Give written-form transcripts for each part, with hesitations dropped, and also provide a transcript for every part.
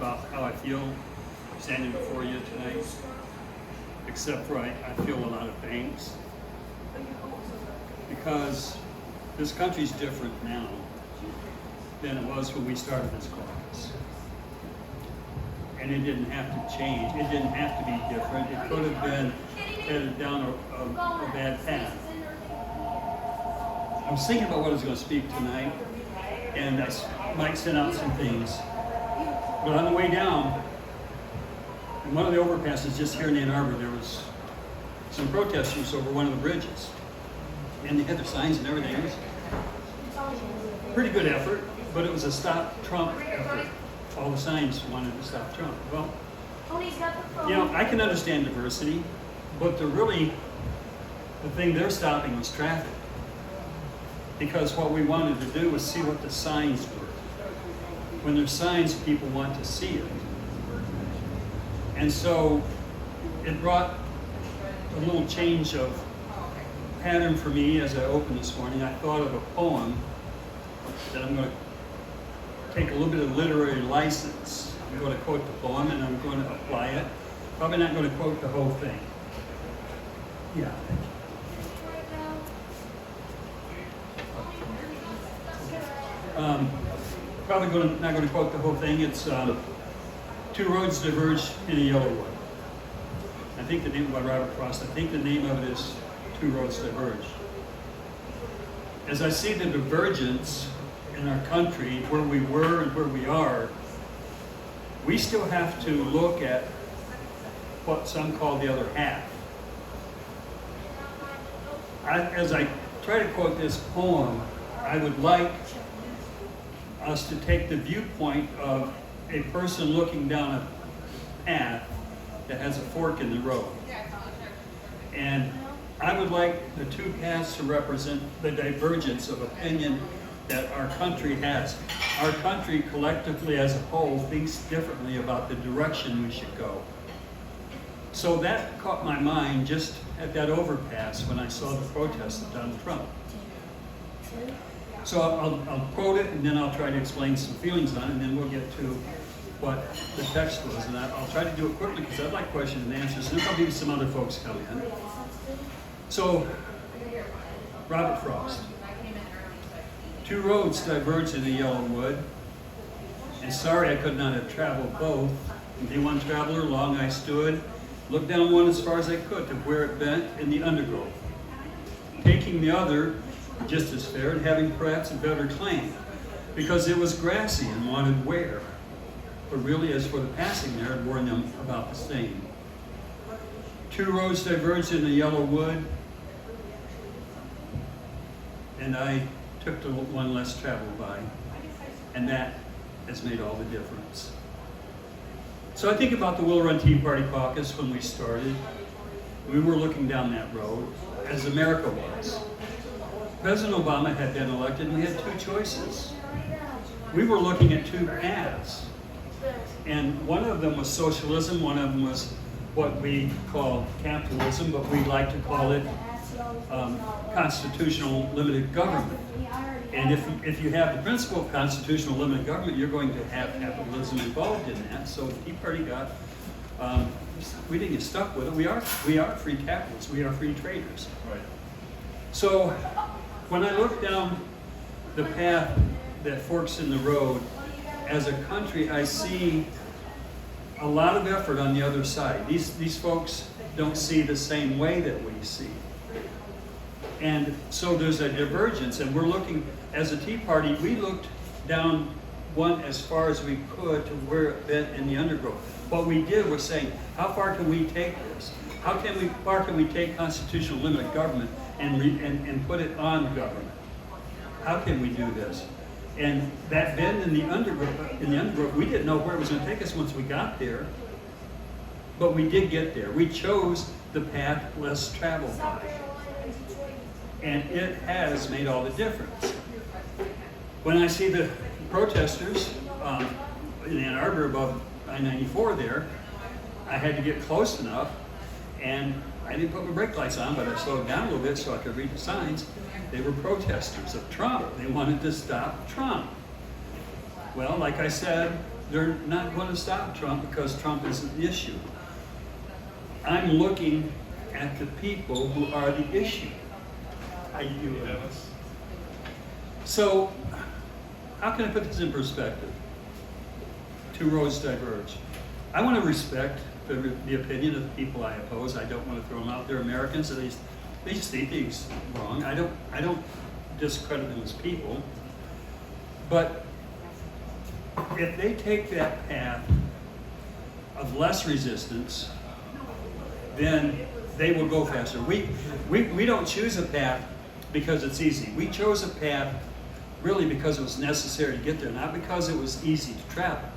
about how I feel standing before you tonight, except for I feel a lot of things. Because this country's different now than it was when we started this caucus. And it didn't have to change. It didn't have to be different. It could have been headed down a bad path. I was thinking about what I was going to speak tonight, and I might send out some things. But on the way down, in one of the overpasses just here in Ann Arbor, there was some protesters over one of the bridges. And they had their signs and everything. It was a pretty good effort, but it was a Stop Trump effort. All the signs wanted to stop Trump. Well, you know, I can understand diversity, but the thing they're stopping was traffic. Because what we wanted to do was see what the signs were. When there's signs, people want to see it. And so it brought a little change of pattern for me as I opened this morning. I thought of a poem that I'm going to take a little bit of literary license. I'm going to quote the poem and I'm going to apply it. Probably not going to quote the whole thing. Yeah. Probably not going to quote the whole thing. It's Two Roads Diverge in a Yellow Wood. I think the name by Robert Frost. I think the name of it is Two Roads Diverge. As I see the divergence in our country, where we were and where we are, we still have to look at what some call the other half. As I try to quote this poem, I would like us to take the viewpoint of a person looking down a path that has a fork in the road. And I would like the two paths to represent the divergence of opinion that our country has. Our country collectively as a whole thinks differently about the direction we should go. So that caught my mind just at that overpass when I saw the protest of Donald Trump. So I'll quote it and then I'll try to explain some feelings on it, and then we'll get to what the text was. And I'll try to do it quickly because I'd like questions and answers. And there'll be some other folks come in. So, Robert Frost. Two roads diverged in a yellow wood, and sorry I could not have traveled both. Day one traveler, long I stood, looked down one as far as I could to where it bent in the undergrowth. Taking the other, just as fair, and having perhaps a better claim, because it was grassy and wanted wear. But really, as for the passing there, it warned them about the same. Two roads diverged in the yellow wood, and I took the one less traveled by, and that has made all the difference. So I think about the Willow Run Tea Party caucus when we started. We were looking down that road, as America was. President Obama had been elected, and we had two choices. We were looking at two paths, and one of them was socialism, one of them was what we call capitalism, but we like to call it constitutional limited government. And if you have the principle of constitutional limited government, you're going to have capitalism involved in that. So the Tea Party got, we didn't get stuck with it. We are free capitalists. We are free traders. Right. So when I look down the path that forks in the road, as a country, I see a lot of effort on the other side. These folks don't see the same way that we see. And so there's a divergence, and we're looking, as a Tea Party, we looked down one as far as we could to where it bent in the undergrowth. What we did was saying, how far can we take this? How far can we take constitutional limited government and put it on government? How can we do this? And that bend in the undergrowth, we didn't know where it was going to take us once we got there, but we did get there. We chose the path less traveled by. And it has made all the difference. When I see the protesters in Ann Arbor above I-94 there, I had to get close enough, and I didn't put my brake lights on, but I slowed down a little bit so I could read the signs. They were protesters of Trump. They wanted to stop Trump. Well, like I said, they're not going to stop Trump because Trump isn't the issue. I'm looking at the people who are the issue. How you doing? So, how can I put this in perspective? Two roads diverge. I want to respect the opinion of the people I oppose. I don't want to throw them out. They're Americans, and they just see things wrong. I don't discredit them as people. But if they take that path of less resistance, then they will go faster. We don't choose a path because it's easy. We chose a path really because it was necessary to get there, not because it was easy to travel.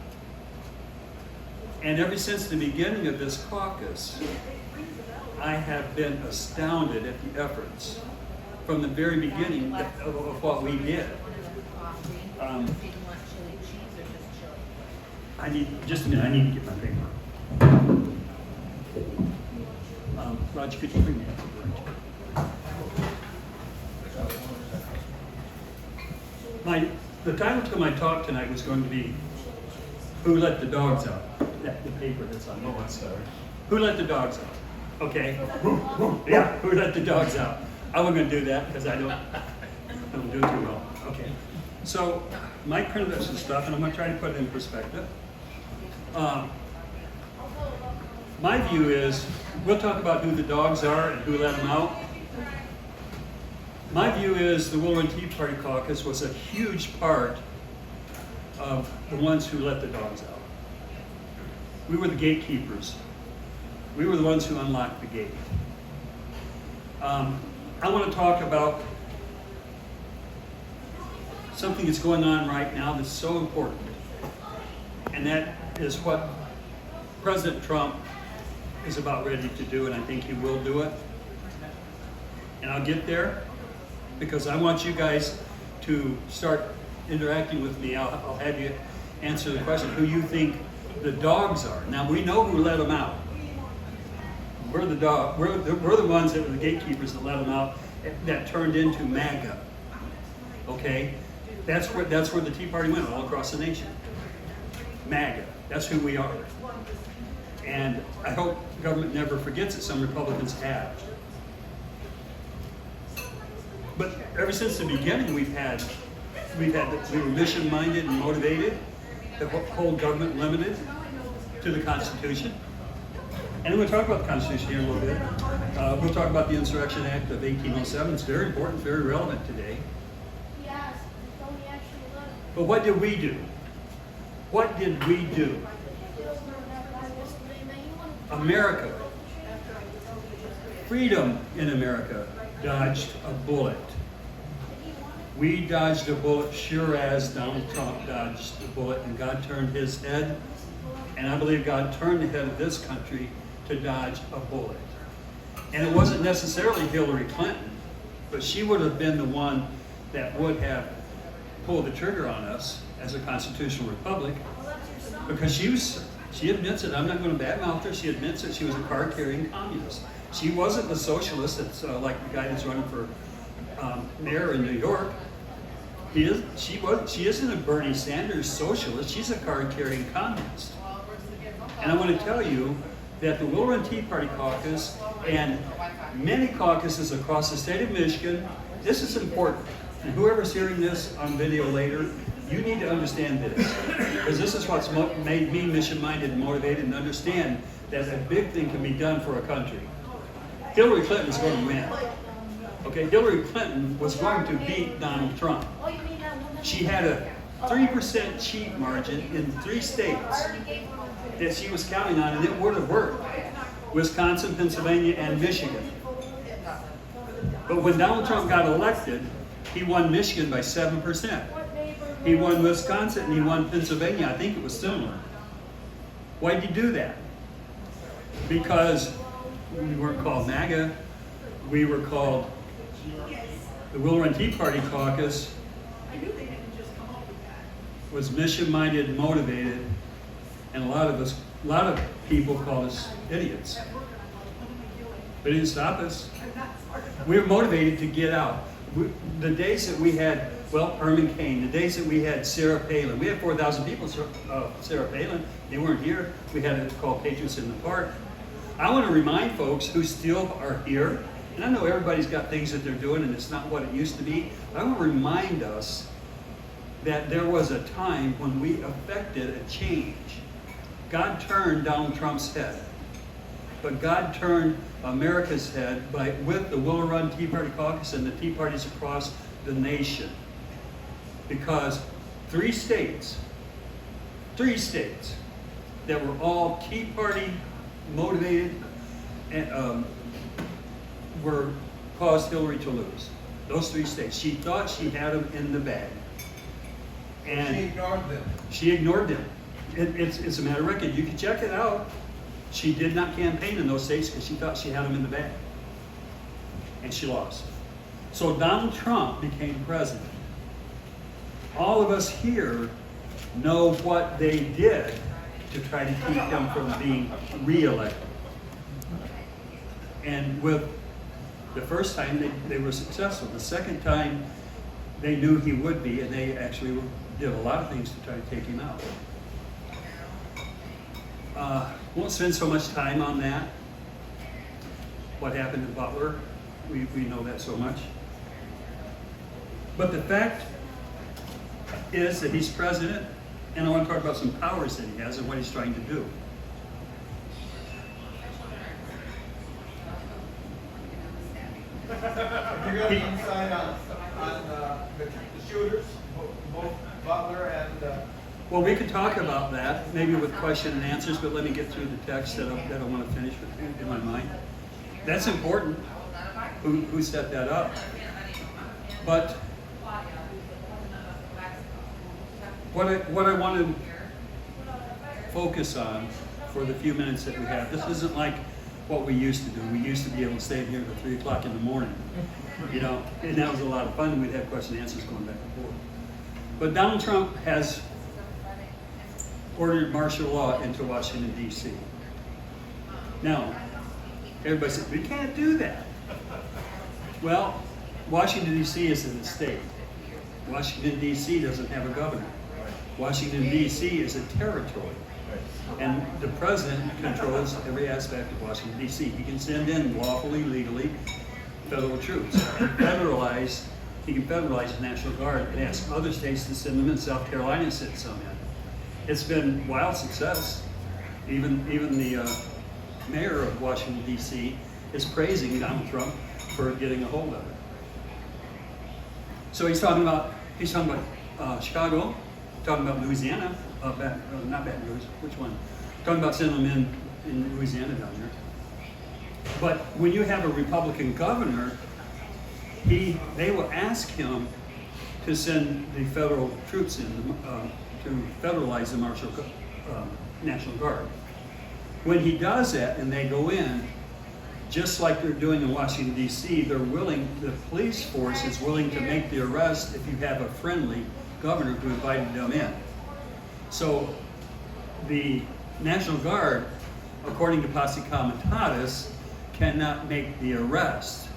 And ever since the beginning of this caucus, I have been astounded at the efforts from the very beginning of what we did. I need, just a minute, I need to get my paper. Roger, could you bring me up? The title to my talk tonight was going to be, Who Let the Dogs Out? The paper that's on. Oh, I'm sorry. Who let the dogs out? Okay. Yeah, who let the dogs out? I wasn't going to do that because I don't do it too well. Okay. So, Mike printed up some stuff, and I'm going to try to put it in perspective. My view is, we'll talk about who the dogs are and who let them out. My view is the Willow and Tea Party caucus was a huge part of the ones who let the dogs out. We were the gatekeepers. We were the ones who unlocked the gate. I want to talk about something that's going on right now that's so important. And that is what President Trump is about ready to do, and I think he will do it. And I'll get there because I want you guys to start interacting with me. I'll have you answer the question, who you think the dogs are. Now, we know who let them out. We're the ones that were the gatekeepers that let them out, that turned into MAGA. Okay? That's where the Tea Party went all across the nation. MAGA. That's who we are. And I hope government never forgets that some Republicans have. But ever since the beginning, we were mission-minded and motivated to hold government limited to the Constitution. And we'll talk about the Constitution here in a little bit. We'll talk about the Insurrection Act of 1807. It's very important, very relevant today. But what did we do? What did we do? America, freedom in America, dodged a bullet. We dodged a bullet sure as Donald Trump dodged the bullet, and God turned his head, and I believe God turned the head of this country to dodge a bullet. And it wasn't necessarily Hillary Clinton, but she would have been the one that would have pulled the trigger on us as a constitutional republic, because she admits it. I'm not going to badmouth her. She admits that she was a card-carrying communist. She wasn't the socialist that's like the guy that's running for mayor in New York. She isn't a Bernie Sanders socialist. She's a card-carrying communist. And I want to tell you that the Willow and Tea Party caucus and many caucuses across the state of Michigan, this is important. And whoever's hearing this on video later, you need to understand this, because this is what's made me mission-minded and motivated, and understand that a big thing can be done for a country. Hillary Clinton is going to win. Okay, Hillary Clinton was going to beat Donald Trump. She had a 3% cheat margin in 3 states that she was counting on, and it would have worked. Wisconsin, Pennsylvania, and Michigan. But when Donald Trump got elected, he won Michigan by 7%. He won Wisconsin and he won Pennsylvania. I think it was similar. Why did he do that? Because we weren't called MAGA. We were called the Willow and Tea Party caucus. Was mission-minded and motivated, and a lot of people call us idiots. But it didn't stop us. We were motivated to get out. The days that we had Well, Herman Cain, the days that we had Sarah Palin. We had 4,000 people, Sarah Palin. They weren't here. We had it called Patriots in the Park. I want to remind folks who still are here, and I know everybody's got things that they're doing and it's not what it used to be. I want to remind us that there was a time when we effected a change. God turned Donald Trump's head, but God turned America's head with the Willow Run Tea Party Caucus and the Tea Parties across the nation. Because three states that were all Tea Party motivated and caused Hillary to lose. Those three states. She thought she had them in the bag. And she ignored them. She ignored them. It's a matter of record. You can check it out. She did not campaign in those states because she thought she had them in the bag. And she lost. So Donald Trump became president. All of us here know what they did to try to keep him from being reelected. And with the first time they were successful. The second time they knew he would be, and they actually did a lot of things to try to take him out. Won't spend so much time on that. What happened to Butler, we know that so much. But the fact is that he's president, and I want to talk about some powers that he has and what he's trying to do. Have you got any insight on the shooters, both Butler and... Well, we could talk about that, maybe with question and answers, but let me get through the text that I want to finish with in my mind. That's important, who set that up. But what I want to focus on for the few minutes that we have, this isn't like what we used to do. We used to be able to stay here till 3 o'clock in the morning, you know, and that was a lot of fun, and we'd have question and answers going back and forth. But Donald Trump has ordered martial law into Washington, D.C. Now, everybody says, we can't do that. Well, Washington, D.C. isn't a state. Washington, D.C. doesn't have a governor. Washington, D.C. is a territory. And the president controls every aspect of Washington, D.C. He can send in lawfully, legally, federal troops. He can federalize the National Guard and ask other states to send them in. South Carolina sent some in. It's been wild success. Even the mayor of Washington, D.C. is praising Donald Trump for getting a hold of it. So he's talking about Chicago, talking about Louisiana, not Baton Rouge, which one? Talking about sending them in Louisiana down there. But when you have a Republican governor, they will ask him to send the federal troops in to federalize the National Guard. When he does that and they go in, just like they're doing in Washington, D.C., the police force is willing to make the arrest if you have a friendly governor who invited them in. So the National Guard, according to Posse Comitatus, cannot make the arrest.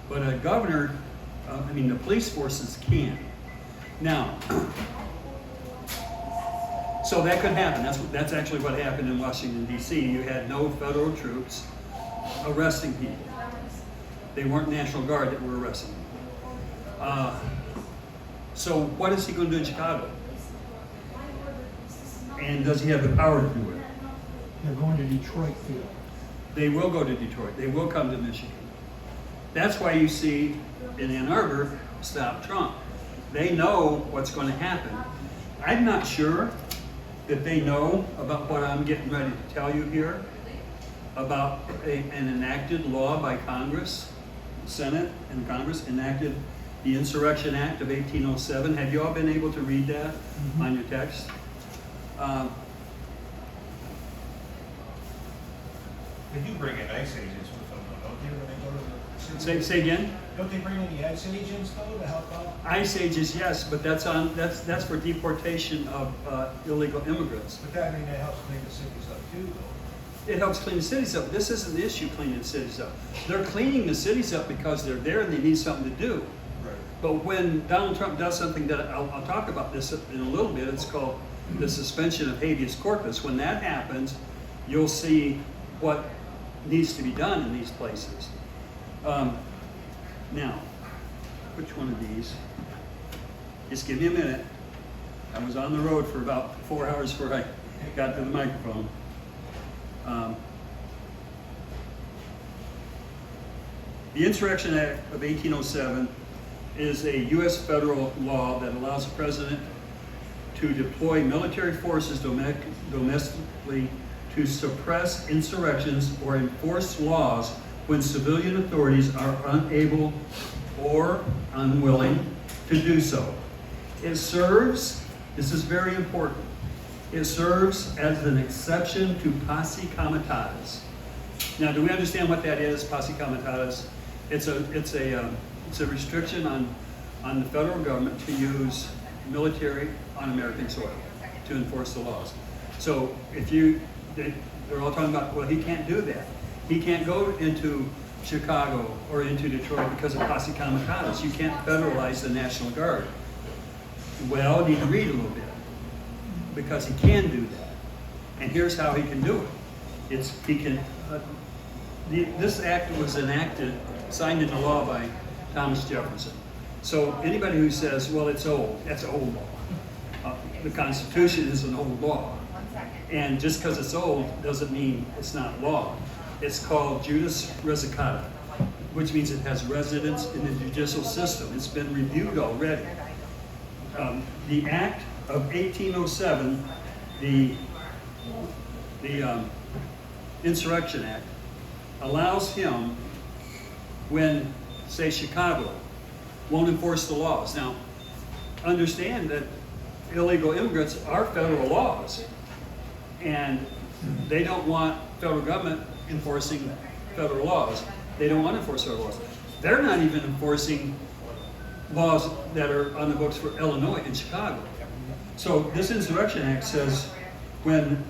But a governor, the police forces can. Now, so that could happen. That's actually what happened in Washington, D.C. You had no federal troops arresting people. They weren't National Guard that were arresting them. So what is he going to do in Chicago? And does he have the power to do it? They're going to Detroit too. They will go to Detroit. They will come to Michigan. That's why you see in Ann Arbor, stop Trump. They know what's going to happen. I'm not sure that they know about what I'm getting ready to tell you here, about an enacted law by Congress, Senate and Congress enacted the Insurrection Act of 1807. Have you all been able to read that on your text? They do bring in ICE agents with them, don't they, when they go to the... Say again? Don't they bring in the ICE agents, though, to help out? ICE agents, yes, but that's for deportation of illegal immigrants. But that helps clean the cities up, too, though. It helps clean the cities up. This isn't the issue, cleaning the cities up. They're cleaning the cities up because they're there and they need something to do. Right. But when Donald Trump does something that I'll talk about this in a little bit, it's called the suspension of habeas corpus. When that happens, you'll see what needs to be done in these places. Now, which one of these? Just give me a minute. I was on the road for about 4 hours before I got to the microphone. The Insurrection Act of 1807 is a U.S. federal law that allows the president to deploy military forces domestically to suppress insurrections or enforce laws when civilian authorities are unable or unwilling to do so. It serves, this is very important, it serves as an exception to posse comitatus. Now, do we understand what that is, posse comitatus? It's a restriction on the federal government to use military on American soil to enforce the laws. So if they're all talking about, well, he can't do that. He can't go into Chicago or into Detroit because of posse comitatus. You can't federalize the National Guard. Well, you need to read a little bit because he can do that. And here's how he can do it. This act was signed into law by Thomas Jefferson. So anybody who says, well, it's old, that's old law. The Constitution is an old law. And just because it's old doesn't mean it's not law. It's called Juris Resicata, which means it has residence in the judicial system. It's been reviewed already. The Act of 1807, the Insurrection Act, allows him when, say, Chicago won't enforce the laws. Now, understand that illegal immigrants are federal laws, and they don't want federal government enforcing federal laws. They don't want to enforce federal laws. They're not even enforcing laws that are on the books for Illinois and Chicago. So this Insurrection Act says when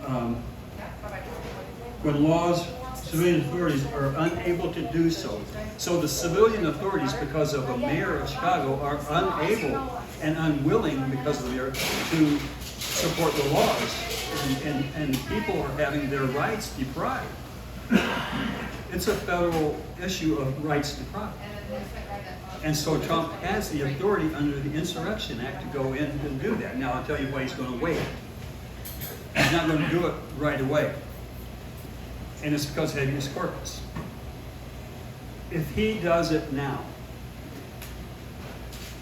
laws, civilian authorities are unable to do so. So the civilian authorities, because of a mayor of Chicago, are unable and unwilling because of the mayor to support the laws. And people are having their rights deprived. It's a federal issue of rights deprived. And so Trump has the authority under the Insurrection Act to go in and do that. Now I'll tell you why he's going to wait. He's not going to do it right away. And it's because of habeas corpus. If he does it now,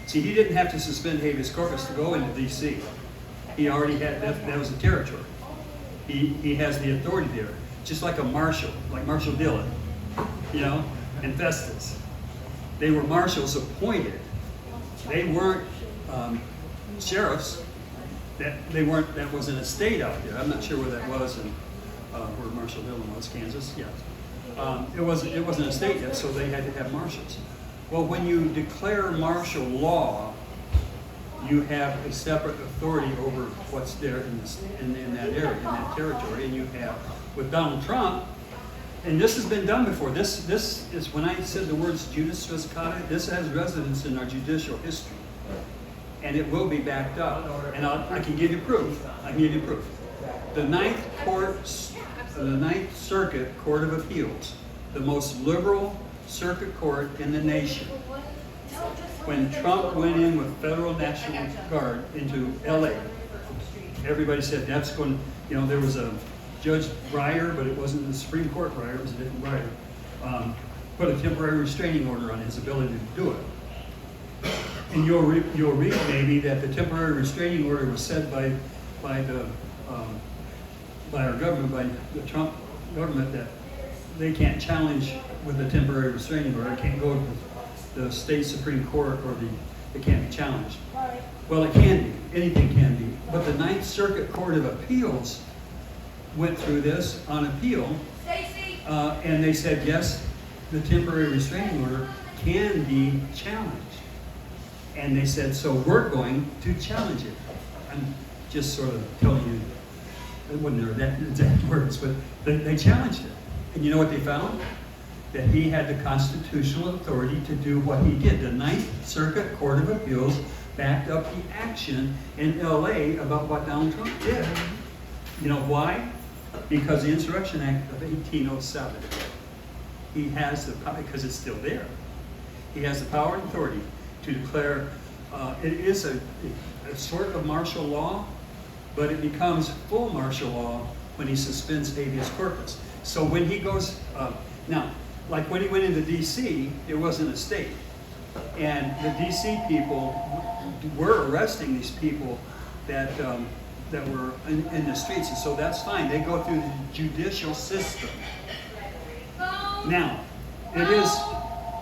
see, he didn't have to suspend habeas corpus to go into D.C. He already had, that was the territory. He has the authority there, just like a marshal, like Marshal Dillon, and Festus. They were marshals appointed. They weren't sheriffs. That was an estate out there. I'm not sure where that was, and where Marshal Dillon was, Kansas. Yeah, it wasn't an estate yet, so they had to have marshals. Well, when you declare martial law, you have a separate authority over what's there in that area, in that territory, and you have with Donald Trump. And this has been done before. This is, when I said the words Juris Resicata, this has residence in our judicial history. And it will be backed up. And I can give you proof. The Ninth Circuit Court of Appeals, the most liberal circuit court in the nation, when Trump went in with Federal National Guard into LA, everybody said that's going, there was a Judge Breyer, but it wasn't the Supreme Court Breyer, it was a different Breyer, put a temporary restraining order on his ability to do it. And you'll read maybe that the temporary restraining order was set by our government, by the Trump government, that they can't challenge with a temporary restraining order. It can't go to the state Supreme Court, or it can't be challenged. Well, it can be. Anything can be. But the Ninth Circuit Court of Appeals went through this on appeal, and they said, yes, the temporary restraining order can be challenged. And they said, so we're going to challenge it. I'm just sort of telling you, it wasn't that exact words, but they challenged it. And you know what they found? that he had the constitutional authority to do what he did. The Ninth Circuit Court of Appeals backed up the action in LA about what Donald Trump did. You know why? Because the Insurrection Act of 1807. He has the power, because it's still there. He has the power and authority to declare, it is a sort of martial law, but it becomes full martial law when he suspends habeas corpus. So when he goes, now, like when he went into DC, it wasn't a state. And the DC people were arresting these people that were in the streets, and so that's fine. They go through the judicial system. Now, it is,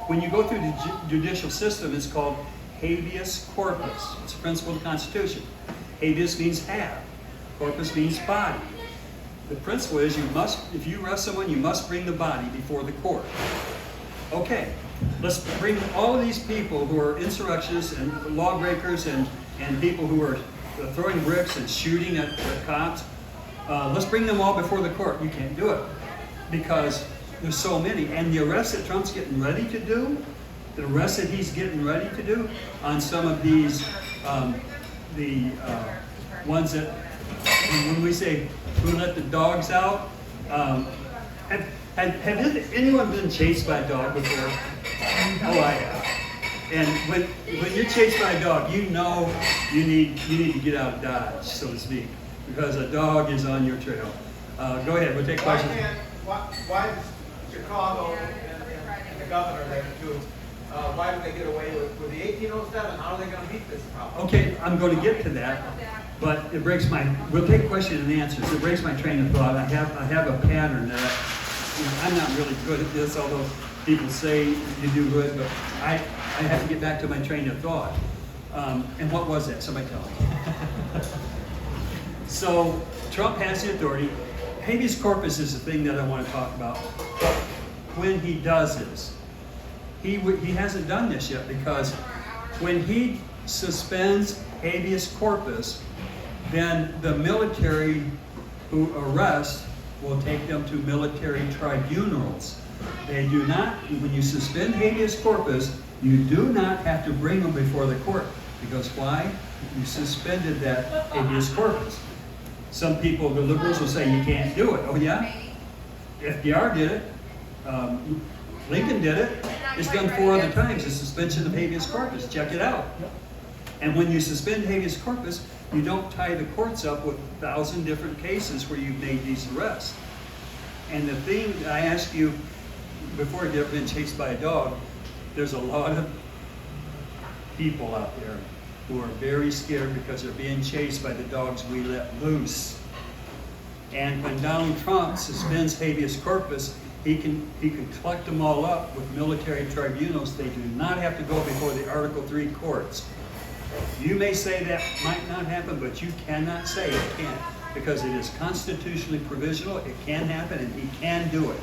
when you go through the judicial system, it's called habeas corpus. It's a principle of the Constitution. Habeas means have. Corpus means body. The principle is you must, if you arrest someone, you must bring the body before the court. Okay, let's bring all of these people who are insurrectionists and lawbreakers and people who are throwing bricks and shooting at cops. Let's bring them all before the court. You can't do it because there's so many. And the arrest that Trump's getting ready to do, the arrest that he's getting ready to do on some of these, the ones that, when we say, who let the dogs out, have anyone been chased by a dog before? Oh, I have. And when you're chased by a dog, you know you need to get out of Dodge, so to speak, because a dog is on your trail. Go ahead, we'll take questions. Why does Chicago and the governor there too, why do they get away with the 1807? How are they going to meet this problem? Okay, I'm going to get to that, but it breaks my, we'll take questions and answers. It breaks my train of thought. I have a pattern that I'm not really good at this, although people say you do good, but I have to get back to my train of thought. And what was that? Somebody tell me. So Trump has the authority. Habeas corpus is the thing that I want to talk about. When he does this, he hasn't done this yet, because when he suspends habeas corpus, then the military who arrest will take them to military tribunals. They do not, when you suspend habeas corpus, you do not have to bring them before the court. Because why? You suspended that habeas corpus. Some people, the liberals, will say you can't do it. Oh yeah? FDR did it. Lincoln did it. It's done 4 other times, the suspension of habeas corpus. Check it out. And when you suspend habeas corpus, you don't tie the courts up with 1,000 different cases where you've made these arrests. And the thing I asked you before, you've ever been chased by a dog, there's a lot of people out there who are very scared because they're being chased by the dogs we let loose. And when Donald Trump suspends habeas corpus, he can collect them all up with military tribunals. They do not have to go before the Article 3 courts. You may say that might not happen, but you cannot say it can't, because it is constitutionally provisional. It can happen, and he can do it.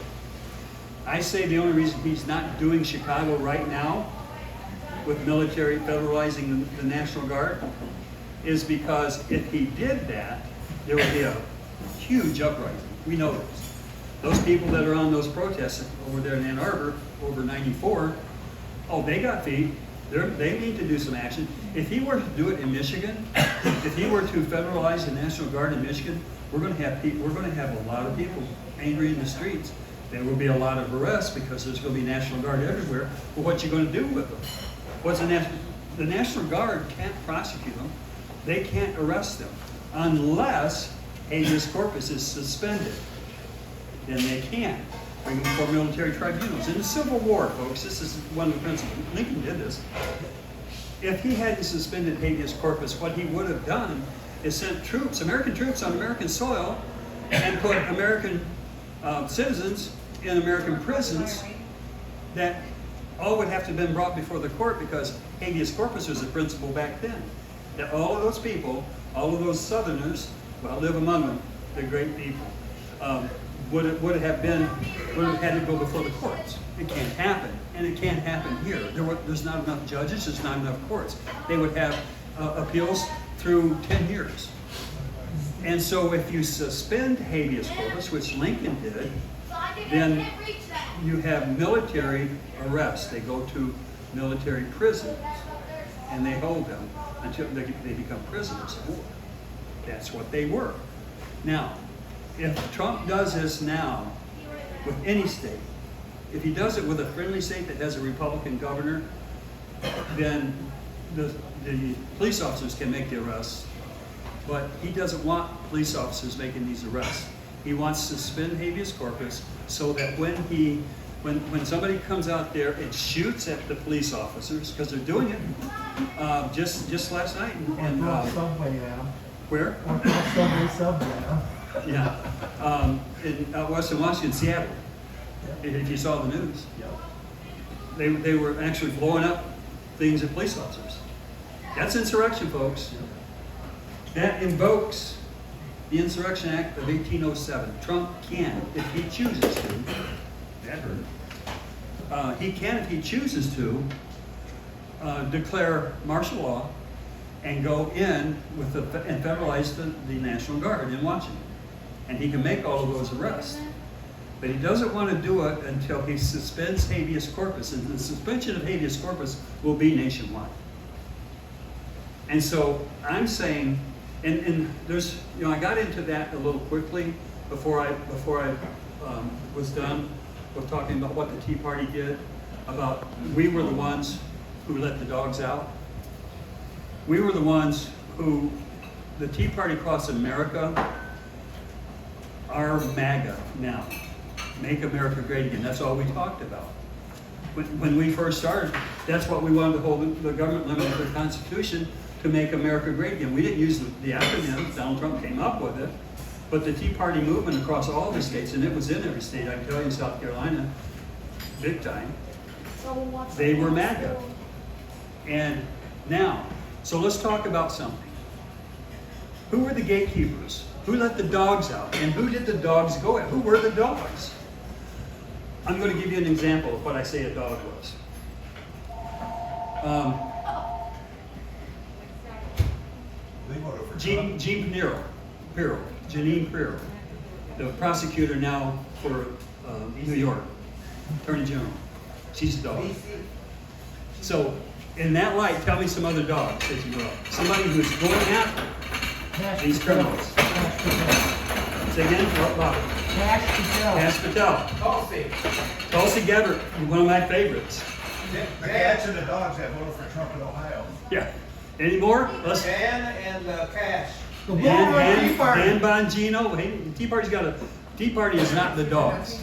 I say the only reason he's not doing Chicago right now with military federalizing the National Guard is because if he did that, there would be a huge uprising. We know this. Those people that are on those protests over there in Ann Arbor, over 94, oh, they got feet. They need to do some action. If he were to do it in Michigan, if he were to federalize the National Guard in Michigan, we're going to have a lot of people angry in the streets. There will be a lot of arrests because there's going to be National Guard everywhere. But what you going to do with them? The National Guard can't prosecute them. They can't arrest them unless habeas corpus is suspended. Then they can bring them before military tribunals. In the Civil War, folks, this is one of the principles. Lincoln did this. If he hadn't suspended habeas corpus, what he would have done is sent troops, American troops on American soil, and put American citizens in American prisons that all would have to have been brought before the court, because habeas corpus was the principle back then. That all of those people, all of those Southerners, well, live among them, they're great people, would have had to go before the courts. It can't happen, and it can't happen here. There's not enough judges, there's not enough courts. They would have appeals through 10 years. And so if you suspend habeas corpus, which Lincoln did, then you have military arrests. They go to military prisons and they hold them until they become prisoners of war. That's what they were. Now, if Trump does this now with any state, if he does it with a friendly state that has a Republican governor, then the police officers can make the arrests, but he doesn't want police officers making these arrests. He wants to suspend habeas corpus so that when somebody comes out there and shoots at the police officers, because they're doing it just last night. Or throw a subway at them. Where? Or throw a subway at them. Yeah, in Western Washington, Seattle. If you saw the news, they were actually blowing up things at police officers. That's insurrection, folks. That invokes the Insurrection Act of 1807. Trump can, if he chooses to, that hurt. He can, if he chooses to, declare martial law and go in with and federalize the National Guard in Washington. And he can make all of those arrests. But he doesn't want to do it until he suspends habeas corpus, and the suspension of habeas corpus will be nationwide. And so I'm saying, and there's, I got into that a little quickly before I was done with talking about what the Tea Party did, about we were the ones who let the dogs out. We were the ones who, the Tea Party across America, are MAGA now. Make America Great Again. That's all we talked about. When we first started, that's what we wanted to hold the government limit of the Constitution, to make America great again. We didn't use the acronym. Donald Trump came up with it. But the Tea Party movement across all the states, and it was in every state, I can tell you, South Carolina, big time, they were MAGA. And now, so let's talk about something. Who were the gatekeepers? Who let the dogs out? And who did the dogs go at? Who were the dogs? I'm going to give you an example of what I say a dog was. Jean Pinero, Janine Pirro, the prosecutor now for New York, Attorney General. She's a dog. So, in that light, tell me some other dogs that you love. Somebody who's going after these criminals. Say again, what about it? Cash Patel. Tulsi Gabbard, one of my favorites. The cats and the dogs that voted for Trump in Ohio. Yeah. Any more? Dan and Cash. Dan Bongino. Hey, the Tea Party is not the dogs.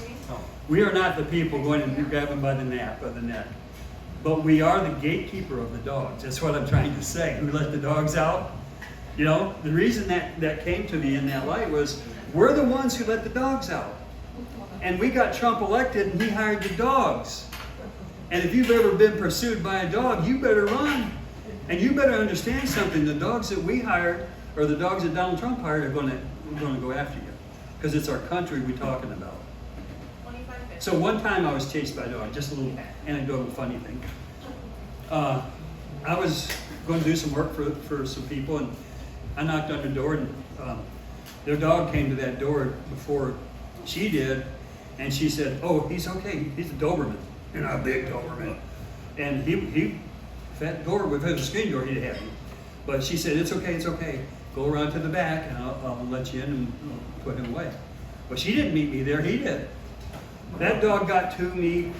We are not the people going and grab them by the neck. But we are the gatekeeper of the dogs. That's what I'm trying to say. Who let the dogs out? The reason that came to me in that light was, we're the ones who let the dogs out. And we got Trump elected and he hired the dogs. And if you've ever been pursued by a dog, you better run. And you better understand something. The dogs that we hired, or the dogs that Donald Trump hired, are going to go after you. Because it's our country we're talking about. So one time I was chased by a dog, just a little anecdotal funny thing. I was going to do some work for some people, and I knocked on their door, and their dog came to that door before she did, and she said, "Oh, he's okay. He's a Doberman, a big Doberman." And he that door, if it was a screen door, he'd have you. But she said, it's okay. Go around to the back, and I'll let you in and put him away. But she didn't meet me there. He did. That dog got to me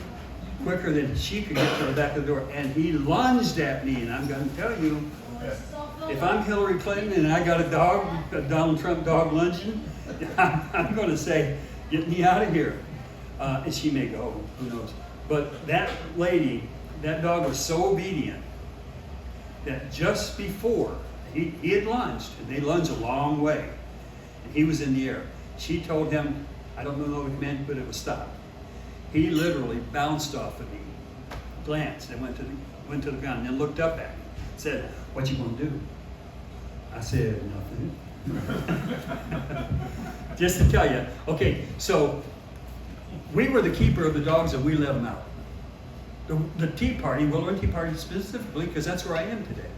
quicker than she could get to the back of the door, and he lunged at me. And I'm going to tell you, if I'm Hillary Clinton and I got a Donald Trump dog lunging, I'm going to say, get me out of here. And she may go, who knows. But that lady, that dog was so obedient that just before he had lunged, and they lunge a long way, and he was in the air. She told him, I don't know the command, but it was stop. He literally bounced off of me, glanced, and went to the ground, and then looked up at me, said, "What you gonna do?" I said, "Nothing." Just to tell you, okay, so we were the keeper of the dogs, and we let them out. The Tea Party, Willow and Tea Party specifically, because that's where I am today.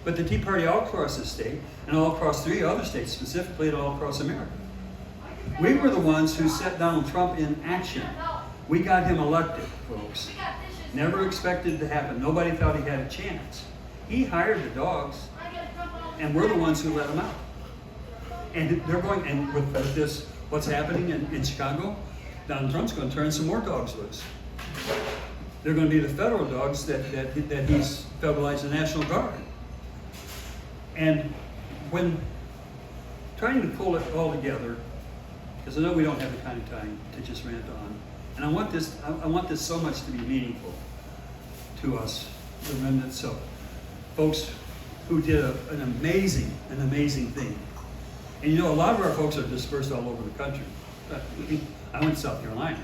But the Tea Party all across the state, and all across 3 other states specifically, and all across America. We were the ones who set Donald Trump in action. We got him elected, folks. Never expected it to happen. Nobody thought he had a chance. He hired the dogs, and we're the ones who let them out. And they're going, and with this, what's happening in Chicago, Donald Trump's going to turn some more dogs loose. They're going to be the federal dogs that he's federalized the National Guard. And when trying to pull it all together, because I know we don't have the kind of time to just rant on, and I want this so much to be meaningful to us, the remnants of folks who did an amazing thing. And you know, a lot of our folks are dispersed all over the country. I went to South Carolina.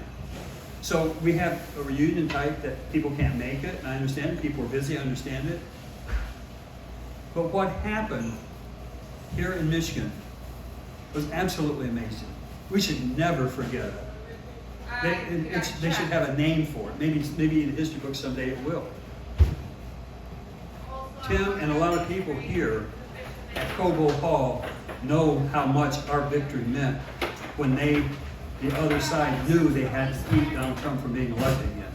So we have a reunion type that people can't make it, and I understand it. People are busy, I understand it. But what happened here in Michigan was absolutely amazing. We should never forget it. They should have a name for it. Maybe in the history book someday it will. Tim and a lot of people here at Cobo Hall know how much our victory meant when the other side knew they had to keep Donald Trump from being elected again.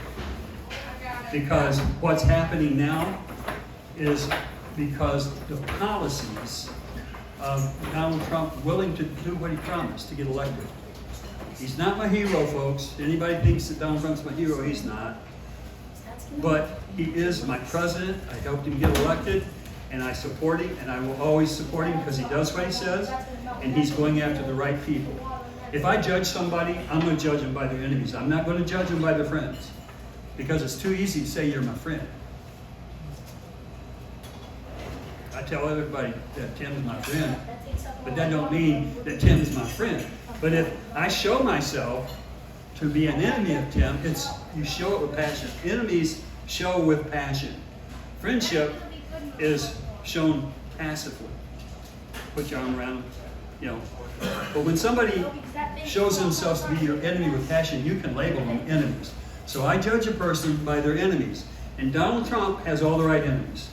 Because what's happening now is because the policies of Donald Trump willing to do what he promised to get elected. He's not my hero, folks. Anybody thinks that Donald Trump's my hero, he's not. But he is my president. I helped him get elected, and I support him, and I will always support him because he does what he says, and he's going after the right people. If I judge somebody, I'm going to judge them by their enemies. I'm not going to judge them by their friends, because it's too easy to say you're my friend. I tell everybody that Tim's my friend, but that don't mean that Tim is my friend. But if I show myself to be an enemy of Tim, you show it with passion. Enemies show with passion. Friendship is shown passively. Put your arm around them, you know. But when somebody shows themselves to be your enemy with passion, you can label them enemies. So I judge a person by their enemies. And Donald Trump has all the right enemies.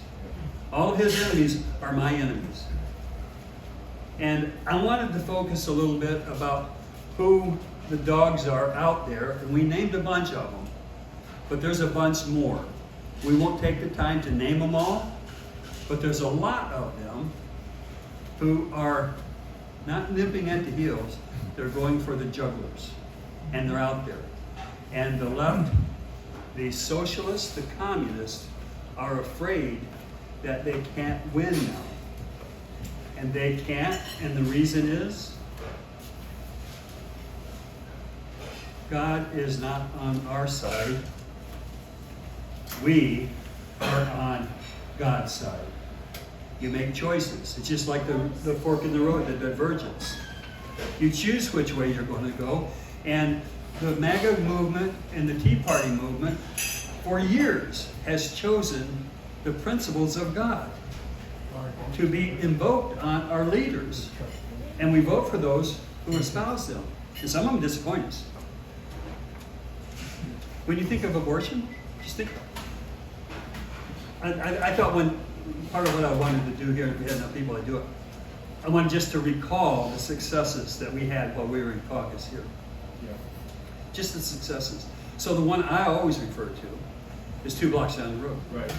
All of his enemies are my enemies. And I wanted to focus a little bit about who the dogs are out there, and we named a bunch of them, but there's a bunch more. We won't take the time to name them all, but there's a lot of them who are not nipping at the heels, they're going for the jugglers, and they're out there. And the left, the socialists, the communists, are afraid that they can't win now. And they can't, and the reason is God is not on our side. We are on God's side. You make choices. It's just like the fork in the road, the divergence. You choose which way you're going to go. And the MAGA movement and the Tea Party movement for years has chosen the principles of God to be invoked on our leaders. And we vote for those who espouse them. And some of them disappoint us. When you think of abortion, just think. I thought part of what I wanted to do here, if we had enough people to do it, I wanted just to recall the successes that we had while we were in Caucus here. Yeah. Just the successes. So the one I always refer to is 2 blocks down the road. Right.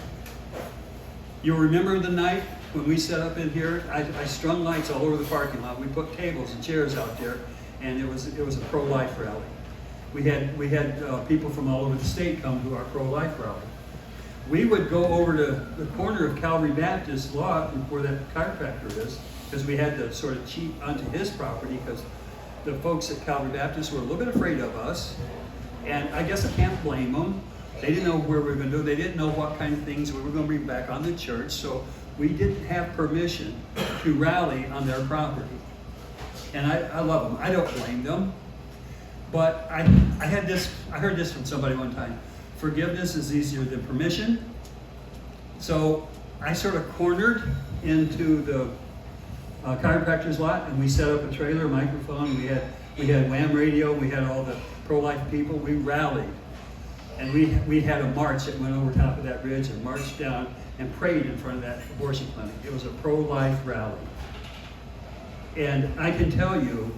You'll remember the night when we set up in here, I strung lights all over the parking lot. We put tables and chairs out there, and it was a pro-life rally. We had people from all over the state come to our pro-life rally. We would go over to the corner of Calvary Baptist lot where that chiropractor is, because we had to sort of cheat onto his property, because the folks at Calvary Baptist were a little bit afraid of us, and I guess I can't blame them. They didn't know where we were going to do. They didn't know what kind of things we were going to bring back on the church, so we didn't have permission to rally on their property. And I love them. I don't blame them. But I heard this from somebody one time. Forgiveness is easier than permission. So I sort of cornered into the chiropractor's lot, and we set up a trailer, microphone. We had Wham radio. We had all the pro-life people. We rallied. And we had a march that went over top of that bridge and marched down and prayed in front of that abortion clinic. It was a pro-life rally. And I can tell you,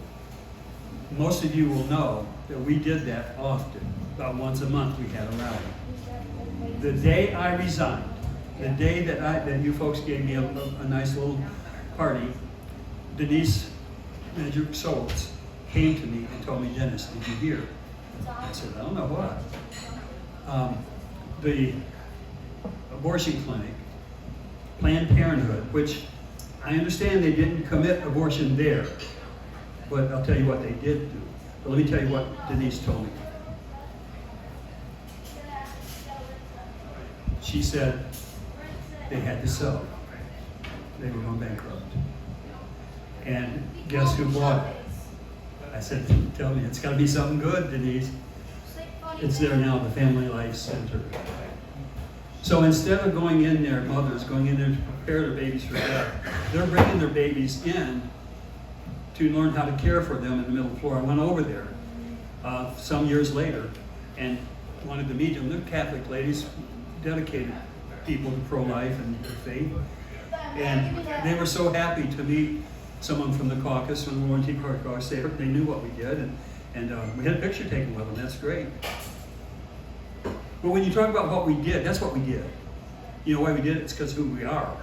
most of you will know that we did that often. About once a month we had a rally. The day I resigned, the day that you folks gave me a nice little party, Denise Manager Soltz came to me and told me, Dennis, did you hear? I said, I don't know what. The abortion clinic, Planned Parenthood, which I understand they didn't commit abortion there, but I'll tell you what they did do. But let me tell you what Denise told me. She said they had to sell. They were going bankrupt. And guess who bought it? I said, tell me, it's got to be something good, Denise. It's there now, the Family Life Center. So instead of going in there, mothers going in there to prepare their babies for death, they're bringing their babies in to learn how to care for them in the middle floor. I went over there some years later and wanted to meet them. They're Catholic ladies, dedicated people to pro-life and their faith. And they were so happy to meet someone from the Caucus, from the WRTPC Caucus. They knew what we did, and we had a picture taken with them. That's great. But when you talk about what we did, that's what we did. You know why we did it? It's because who we are.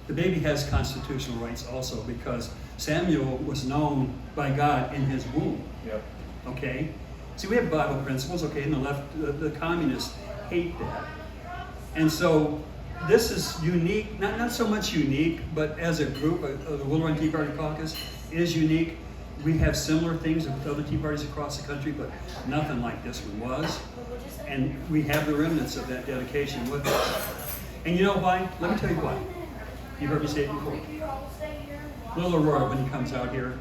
The baby has constitutional rights also because Samuel was known by God in his womb. Yep. Okay? See, we have Bible principles, okay, and the left, the communists hate that. And so this is unique, not so much unique, but as a group, the Willow and Tea Party Caucus is unique. We have similar things with other Tea Parties across the country, but nothing like this one was. And we have the remnants of that dedication with us. And you know why? Let me tell you why. You've heard me say it before. Little Aurora, when he comes out here,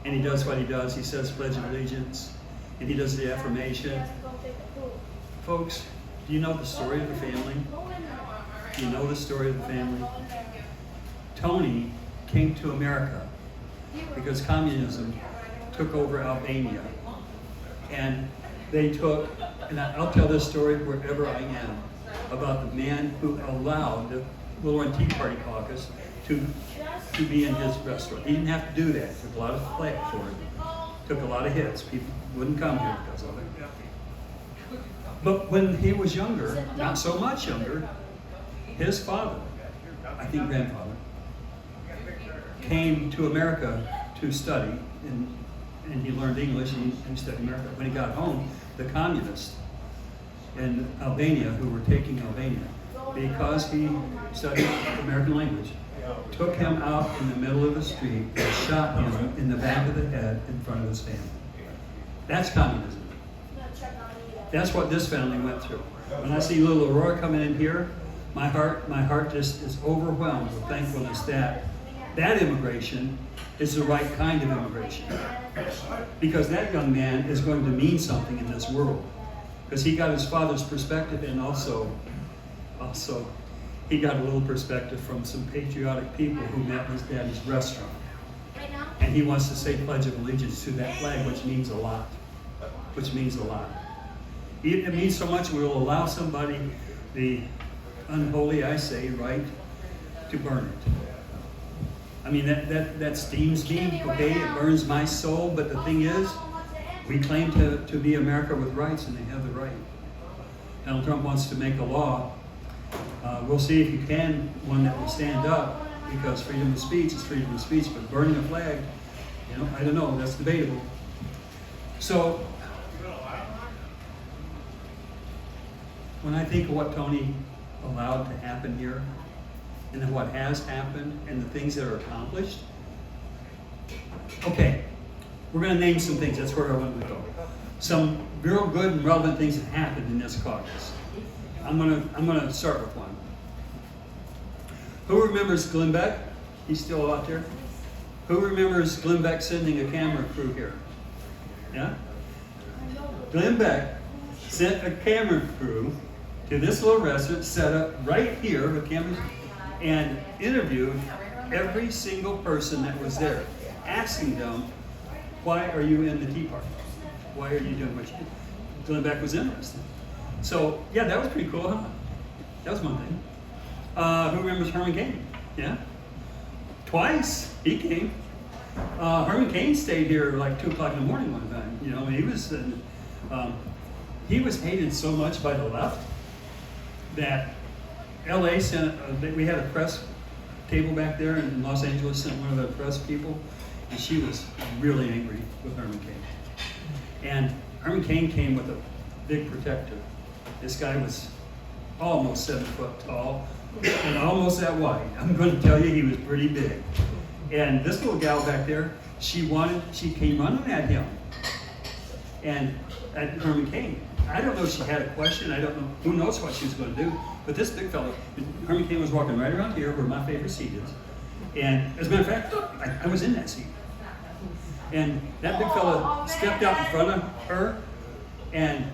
and he does what he does, he says Pledge of Allegiance, and he does the affirmation. Folks, do you know the story of the family? Do you know the story of the family? Tony came to America because communism took over Albania. And they took, and I'll tell this story wherever I am, about the man who allowed the Willow and Tea Party Caucus to be in his restaurant. He didn't have to do that. Took a lot of flack for it. Took a lot of hits. People wouldn't come here because of it. But when he was younger, not so much younger, his father, I think grandfather, came to America to study, and he learned English and he studied America. When he got home, the communists in Albania, who were taking Albania, because he studied American language, took him out in the middle of the street and shot him in the back of the head in front of his family. That's communism. That's what this family went through. When I see little Aurora coming in here, my heart just is overwhelmed with thankfulness that immigration is the right kind of immigration. Because that young man is going to mean something in this world. Because he got his father's perspective, and also he got a little perspective from some patriotic people who met his daddy's restaurant. And he wants to say Pledge of Allegiance to that flag, which means a lot. Which means a lot. It means so much we will allow somebody the unholy, I say, right to burn it. I mean, that steams me, okay? It burns my soul, but the thing is, we claim to be America with rights, and they have the right. Donald Trump wants to make a law. We'll see if you can, one that will stand up, because freedom of speech is freedom of speech, but burning a flag, I don't know, that's debatable. So, when I think of what Tony allowed to happen here, and then what has happened, and the things that are accomplished, okay, we're going to name some things. That's where I want to go. Some real good and relevant things that happened in this caucus. I'm going to start with one. Who remembers Glenn Beck? He's still out there. Who remembers Glenn Beck sending a camera crew here? Yeah? Glenn Beck sent a camera crew to this little restaurant set up right here with cameras and interviewed every single person that was there, asking them, why are you in the Tea Party? Why are you doing what you do? Glenn Beck was interested. So, yeah, that was pretty cool, huh? That was one thing. Who remembers Herman Cain? Yeah? Twice he came. Herman Cain stayed here like 2 o'clock in the morning one time. You know, he was hated so much by the left that LA sent, we had a press table back there in Los Angeles, sent one of the press people, and she was really angry with Herman Cain. And Herman Cain came with a big protector. This guy was almost 7 foot tall and almost that wide. I'm going to tell you, he was pretty big. And this little gal back there, she came running at him and at Herman Cain. I don't know if she had a question. I don't know. Who knows what she was going to do. But this big fellow, Herman Cain was walking right around here where my favorite seat is. And as a matter of fact, I was in that seat. And that big fella stepped out in front of her, and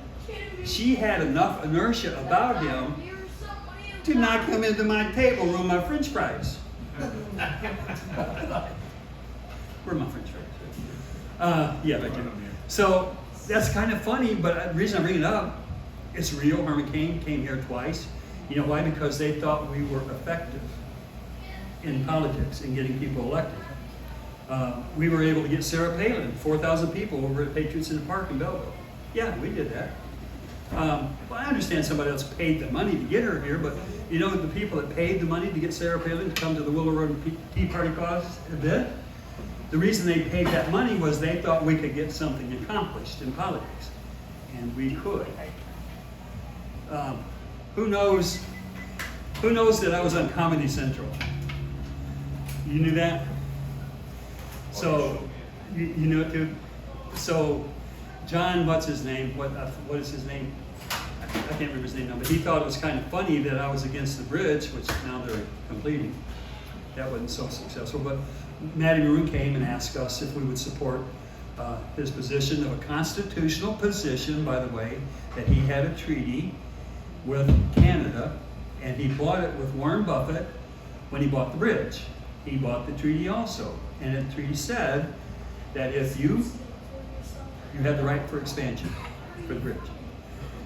she had enough inertia about him to knock him into my table, ruin my French fries. Where are my French fries? Yeah, right there. So that's kind of funny, but the reason I bring it up, it's real. Herman Cain came here twice. You know why? Because they thought we were effective in politics in getting people elected. We were able to get Sarah Palin, 4,000 people over at Patriots in the Park in Belleville. Yeah, we did that. Well, I understand somebody else paid the money to get her here, but you know the people that paid the money to get Sarah Palin to come to the Willow Road Tea Party cause event? The reason they paid that money was they thought we could get something accomplished in politics. And we could. Who knows that I was on Comedy Central? You knew that? So, you knew it too? So, John, what's his name? What is his name? I can't remember his name now, but he thought it was kind of funny that I was against the bridge, which now they're completing. That wasn't so successful, but Matty Maroon came and asked us if we would support his position of a constitutional position, by the way, that he had a treaty with Canada, and he bought it with Warren Buffett when he bought the bridge. He bought the treaty also, and the treaty said that if you had the right for expansion for the bridge.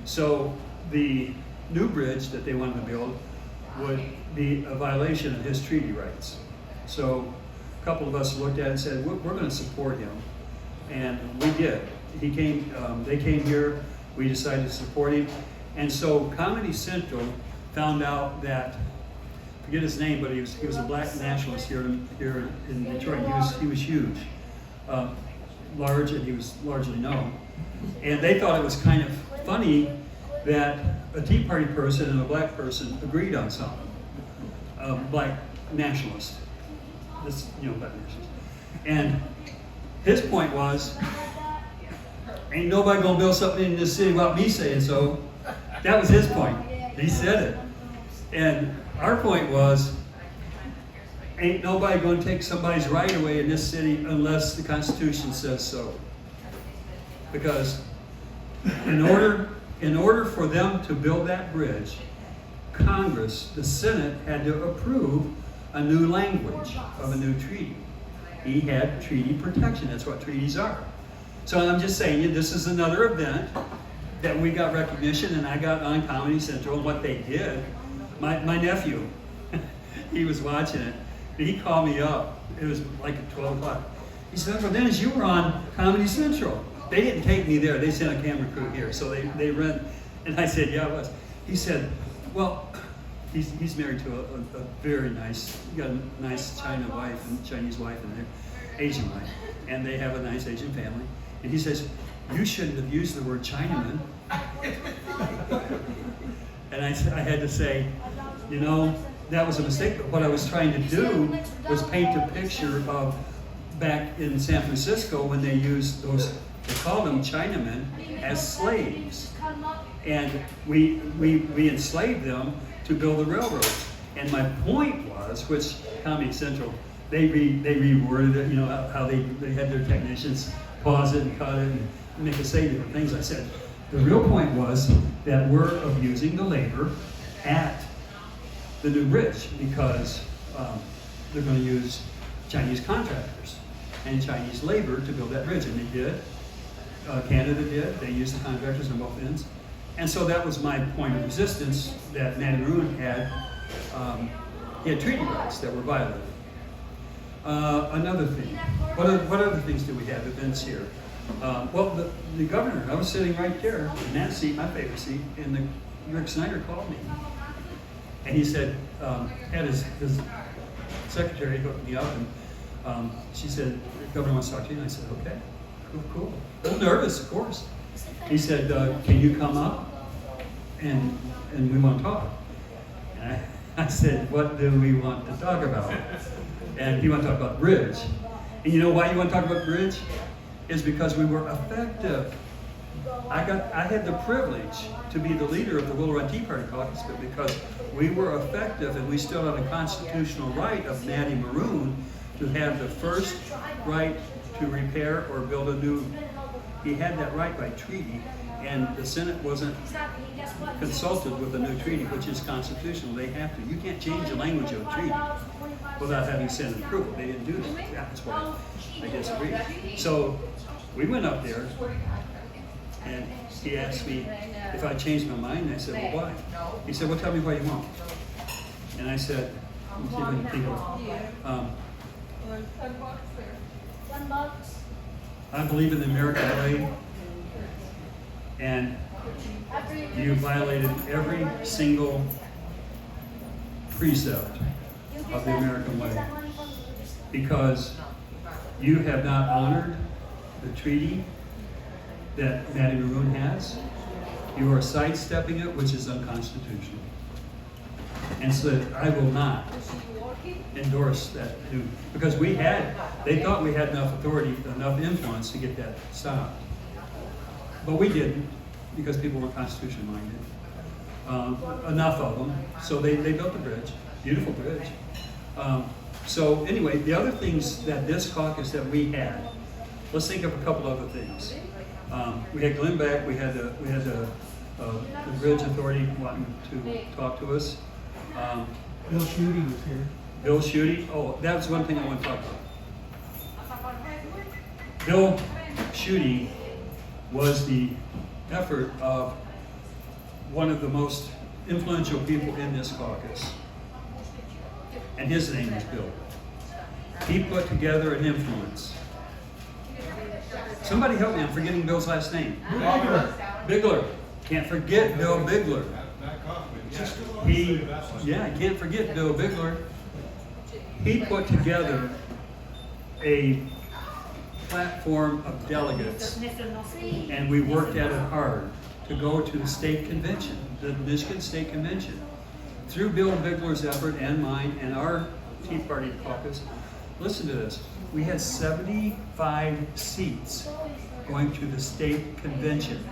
So the new bridge that they wanted to build would be a violation of his treaty rights. So a couple of us looked at it and said, we're going to support him. And we did. They came here, we decided to support him. And so Comedy Central found out that, forget his name, but he was a black nationalist here in Detroit. He was huge, large, and he was largely known. And they thought it was kind of funny that a Tea Party person and a black person agreed on something. Black nationalist, black nationalist. And his point was, ain't nobody gonna build something in this city without me saying so. That was his point. He said it. And our point was, ain't nobody gonna take somebody's right away in this city unless the Constitution says so. Because in order for them to build that bridge, Congress, the Senate, had to approve a new language of a new treaty. He had treaty protection. That's what treaties are. So I'm just saying, this is another event that we got recognition, and I got on Comedy Central. And what they did, my nephew, he was watching it. He called me up. It was like at 12 o'clock. He said, "Uncle Dennis, you were on Comedy Central." They didn't take me there. They sent a camera crew here. So they ran. And I said, "Yeah, I was." He said, "Well," he's married to a very nice, got a nice Chinese wife and their Asian wife. And they have a nice Asian family. And he says, "You shouldn't have used the word Chinaman." And I had to say, that was a mistake. But what I was trying to do was paint a picture of back in San Francisco when they used they called them Chinamen as slaves. And we enslaved them to build the railroads. And my point was, which Comedy Central, they reworded it, how they had their technicians pause it and cut it and make us say different things. I said, the real point was that we're abusing the labor at the new bridge because they're going to use Chinese contractors and Chinese labor to build that bridge. And they did. Canada did. They used the contractors on both ends. And so that was my point of resistance, that Matty Maroon had treaty rights that were violated. Another thing. What other things do we have? Events here. Well, the governor, I was sitting right there in that seat, my favorite seat, and Rick Snyder called me. And he said, had his secretary hooked me up, and she said, the governor wants to talk to you. And I said, okay, cool. A little nervous, of course. He said, can you come up? And we want to talk. And I said, what do we want to talk about? And he wanted to talk about bridge. And you know why you want to talk about bridge? Is because we were effective. I had the privilege to be the leader of the Willow Tea Party Caucus, but because we were effective and we still had a constitutional right of Matty Maroon to have the first right to repair or build a new. He had that right by treaty, and the Senate wasn't consulted with a new treaty, which is constitutional. They have to. You can't change the language of a treaty without having Senate approval. They didn't do that. That's why I disagree. So we went up there, and he asked me if I changed my mind. And I said, well, why? He said, well, tell me what you want. And I said, let me see if I can think of I believe in the American way, and you violated every single precept of the American way because you have not honored the treaty that Matty Maroon has. You are sidestepping it, which is unconstitutional. And so I will not endorse that new, because they thought we had enough authority, enough influence to get that stopped. But we didn't, because people were constitution minded. Enough of them. So they built the bridge, beautiful bridge. So anyway, the other things that this caucus that we had, let's think of a couple other things. We had Glenn Beck, we had the Bridge Authority wanting to talk to us. Bill Schuette was here. Bill Schuette, oh, that's one thing I want to talk about. Bill Schuette was the effort of one of the most influential people in this caucus. And his name is Bill. He put together an influence. Somebody help me, I'm forgetting Bill's last name. Bigler. Can't forget Bill Bigler. I can't forget Bill Bigler. He put together a platform of delegates, and we worked at it hard to go to the state convention, the Michigan State Convention. Through Bill Bigler's effort and mine and our Tea Party caucus, listen to this, we had 75 seats going to the state convention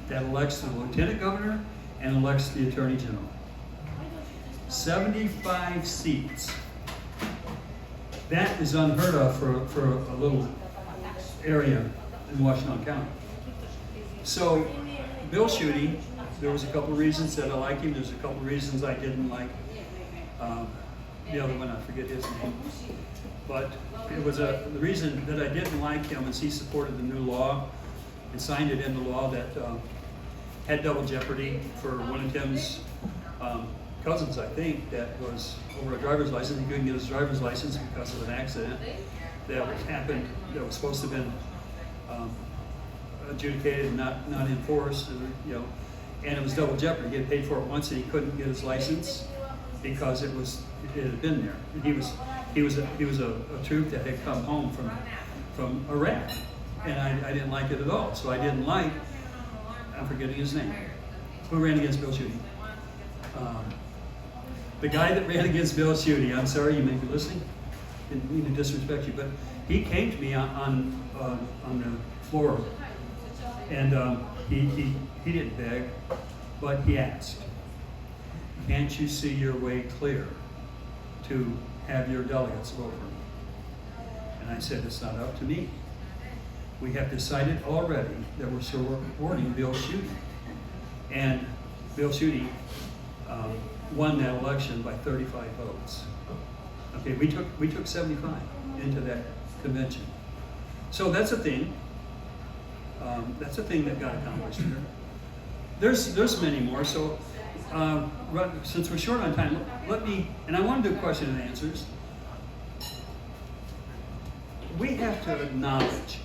that elects the lieutenant governor and elects the attorney general. 75 seats. That is unheard of for a little area in Washington County. So, Bill Schuette, there was a couple of reasons that I like him. There's a couple of reasons I didn't like the other one. I forget his name. But it was the reason that I didn't like him is he supported the new law and signed it into law that had double jeopardy for one of Tim's cousins, I think, that was over a driver's license. He couldn't get his driver's license because of an accident that happened, that was supposed to have been adjudicated and not enforced, and it was double jeopardy. He had paid for it once and he couldn't get his license because it had been there. And he was a troop that had come home from Iraq, and I didn't like it at all. So I didn't like, I'm forgetting his name. Who ran against Bill Schuette? The guy that ran against Bill Schuette, I'm sorry, you may be listening, didn't mean to disrespect you, but he came to me on the floor, and he didn't beg, but he asked, can't you see your way clear to have your delegates vote for me? And I said, it's not up to me. We have decided already that we're supporting Bill Schuette. And Bill Schuette won that election by 35 votes. Okay, we took 75 into that convention. So that's a thing. That's a thing that got accomplished here. There's many more. So since we're short on time, let me, and I want to do question and answers. we have to acknowledge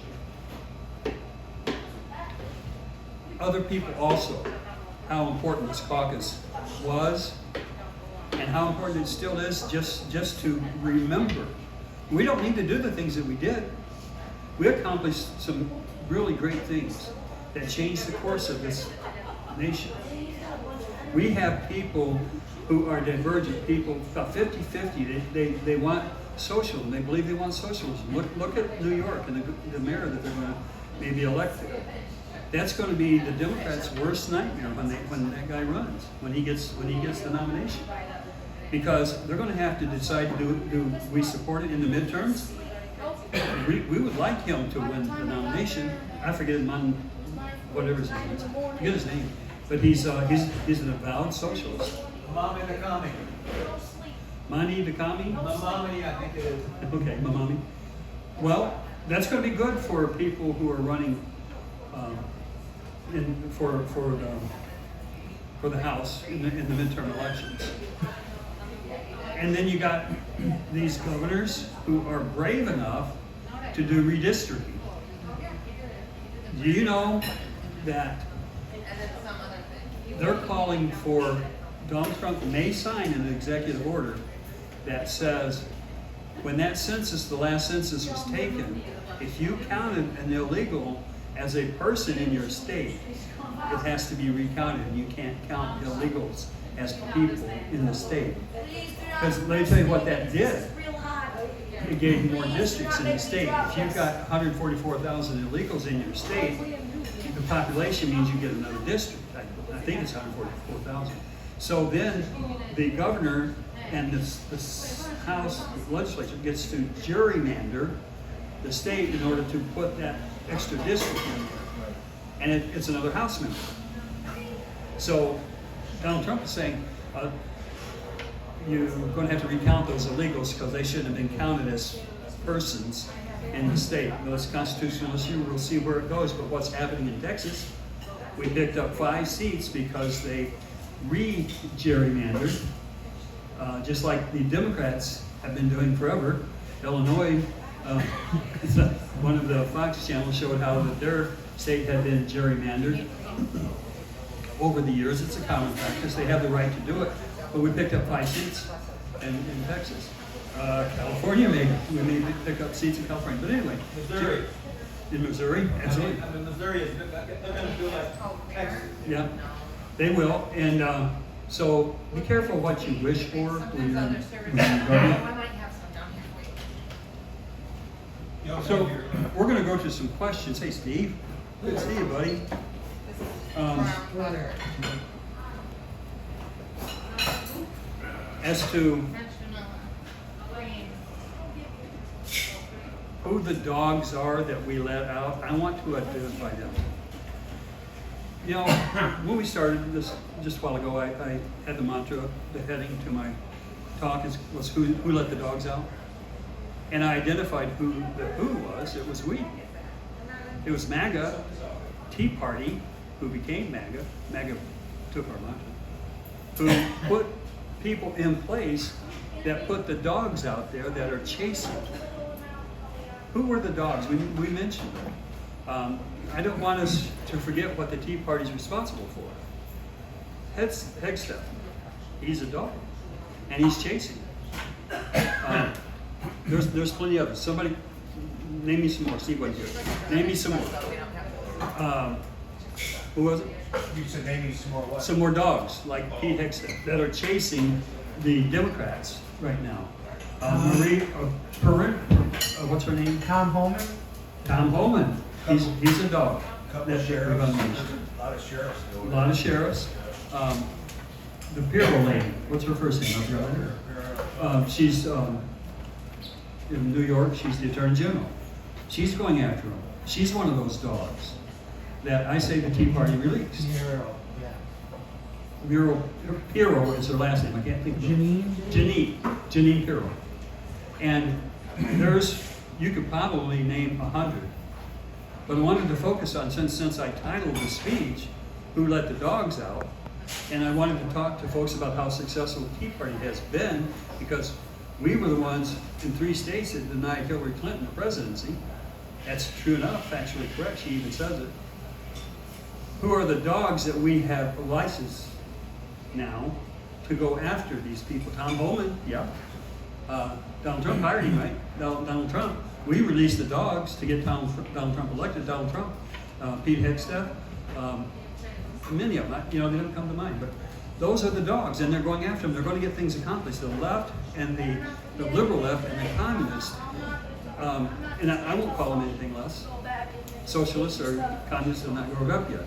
other people also, how important this caucus was and how important it still is just to remember. We don't need to do the things that we did. We accomplished some really great things that changed the course of this nation. We have people who are divergent, people about 50-50. They want socialism. They believe they want socialism. Look at New York and the mayor that they're going to maybe elect there. That's going to be the Democrats' worst nightmare when that guy runs, when he gets the nomination, because they're going to have to decide, do we support it in the midterms? We would like him to win the nomination. I forget whatever his name is. I forget his name, but he's an avowed socialist. Mamami the Kami. Mani the Kami? Mamami, I think it is. Okay, Mamami. Well, that's going to be good for people who are running for the House in the midterm elections. And then you got these governors who are brave enough to do redistricting. Do you know that they're calling for, Donald Trump may sign an executive order that says when that census, the last census was taken, if you counted an illegal as a person in your state, it has to be recounted. You can't count illegals as people in the state. Because let me tell you what that did. It gave more districts in the state. If you've got 144,000 illegals in your state, the population means you get another district. I think it's 144,000. So then the governor and the House legislature gets to gerrymander the state in order to put that extra district in there. And it's another House member. So Donald Trump is saying, you're going to have to recount those illegals because they shouldn't have been counted as persons in the state. Well, it's a constitutional issue. We'll see where it goes. But what's happening in Texas, we picked up 5 seats because they re-gerrymandered, just like the Democrats have been doing forever. Illinois, one of the Fox channels showed how that their state had been gerrymandered over the years. It's a common practice. They have the right to do it. But we picked up 5 seats in Texas. California, we may pick up seats in California. But anyway. Missouri. In Missouri, absolutely. I mean, Missouri is, they're going to do like Texas. Yeah, they will. And so be careful what you wish for when you're government. So we're going to go to some questions. Hey, Steve. Good to see you, buddy. As to who the dogs are that we let out, I want to identify them. You know, when we started this just a while ago, I had the mantra, the heading to my talk was who let the dogs out? And I identified who the who was. It was we. It was MAGA, Tea Party, who became MAGA. MAGA took our mantra. Who put people in place that put the dogs out there that are chasing. Who were the dogs? We mentioned them. I don't want us to forget what the Tea Party is responsible for. Hegstead, he's a dog, and he's chasing. There's plenty of them. Somebody, name me some more. Steve wasn't here. Name me some more. Who was it? You said name me some more what? Some more dogs, like Pete Hegstead, that are chasing the Democrats right now. Marie Perrin, what's her name? Tom Holman? Tom Holman. He's a dog. Couple of sheriffs. A lot of sheriffs. A lot of sheriffs. The Pirro lady, what's her first name? She's in New York. She's the Attorney General. She's going after him. She's one of those dogs that I say the Tea Party released. Pirro is her last name. I can't think of it. Janine Pirro. And you could probably name 100. But I wanted to focus on, since I titled the speech, Who Let the Dogs Out? And I wanted to talk to folks about how successful the Tea Party has been, because We were the ones in 3 states that denied Hillary Clinton the presidency. That's true enough, factually correct, she even says it. Who are the dogs that we have a license now to go after these people? Tom Homan, yeah. Donald Trump hired him, right? Donald Trump. We released the dogs to get Donald Trump elected. Donald Trump, Pete Hegseth, many of them. They don't come to mind, but those are the dogs, and they're going after them. They're going to get things accomplished. The left and the liberal left and the communists, and I won't call them anything less. Socialists or communists have not grown up yet.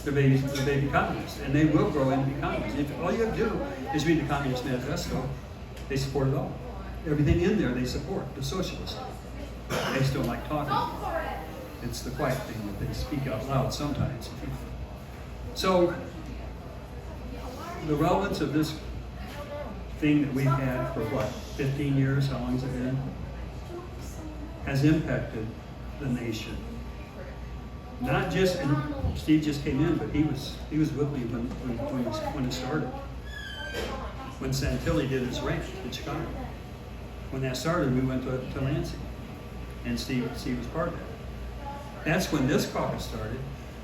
They're baby communists, and they will grow into be communists. All you have to do is read the Communist Manifesto. They support it all. Everything in there they support, the socialists. They just don't like talking. It's the quiet thing that they speak out loud sometimes. So, the relevance of this thing that we've had for 15 years, how long has it been? Has impacted the nation. Not just, and Steve just came in, but he was with me when it started. When Santilli did his ranch in Chicago. When that started, we went to Lansing, and Steve was part of that. That's when this caucus started,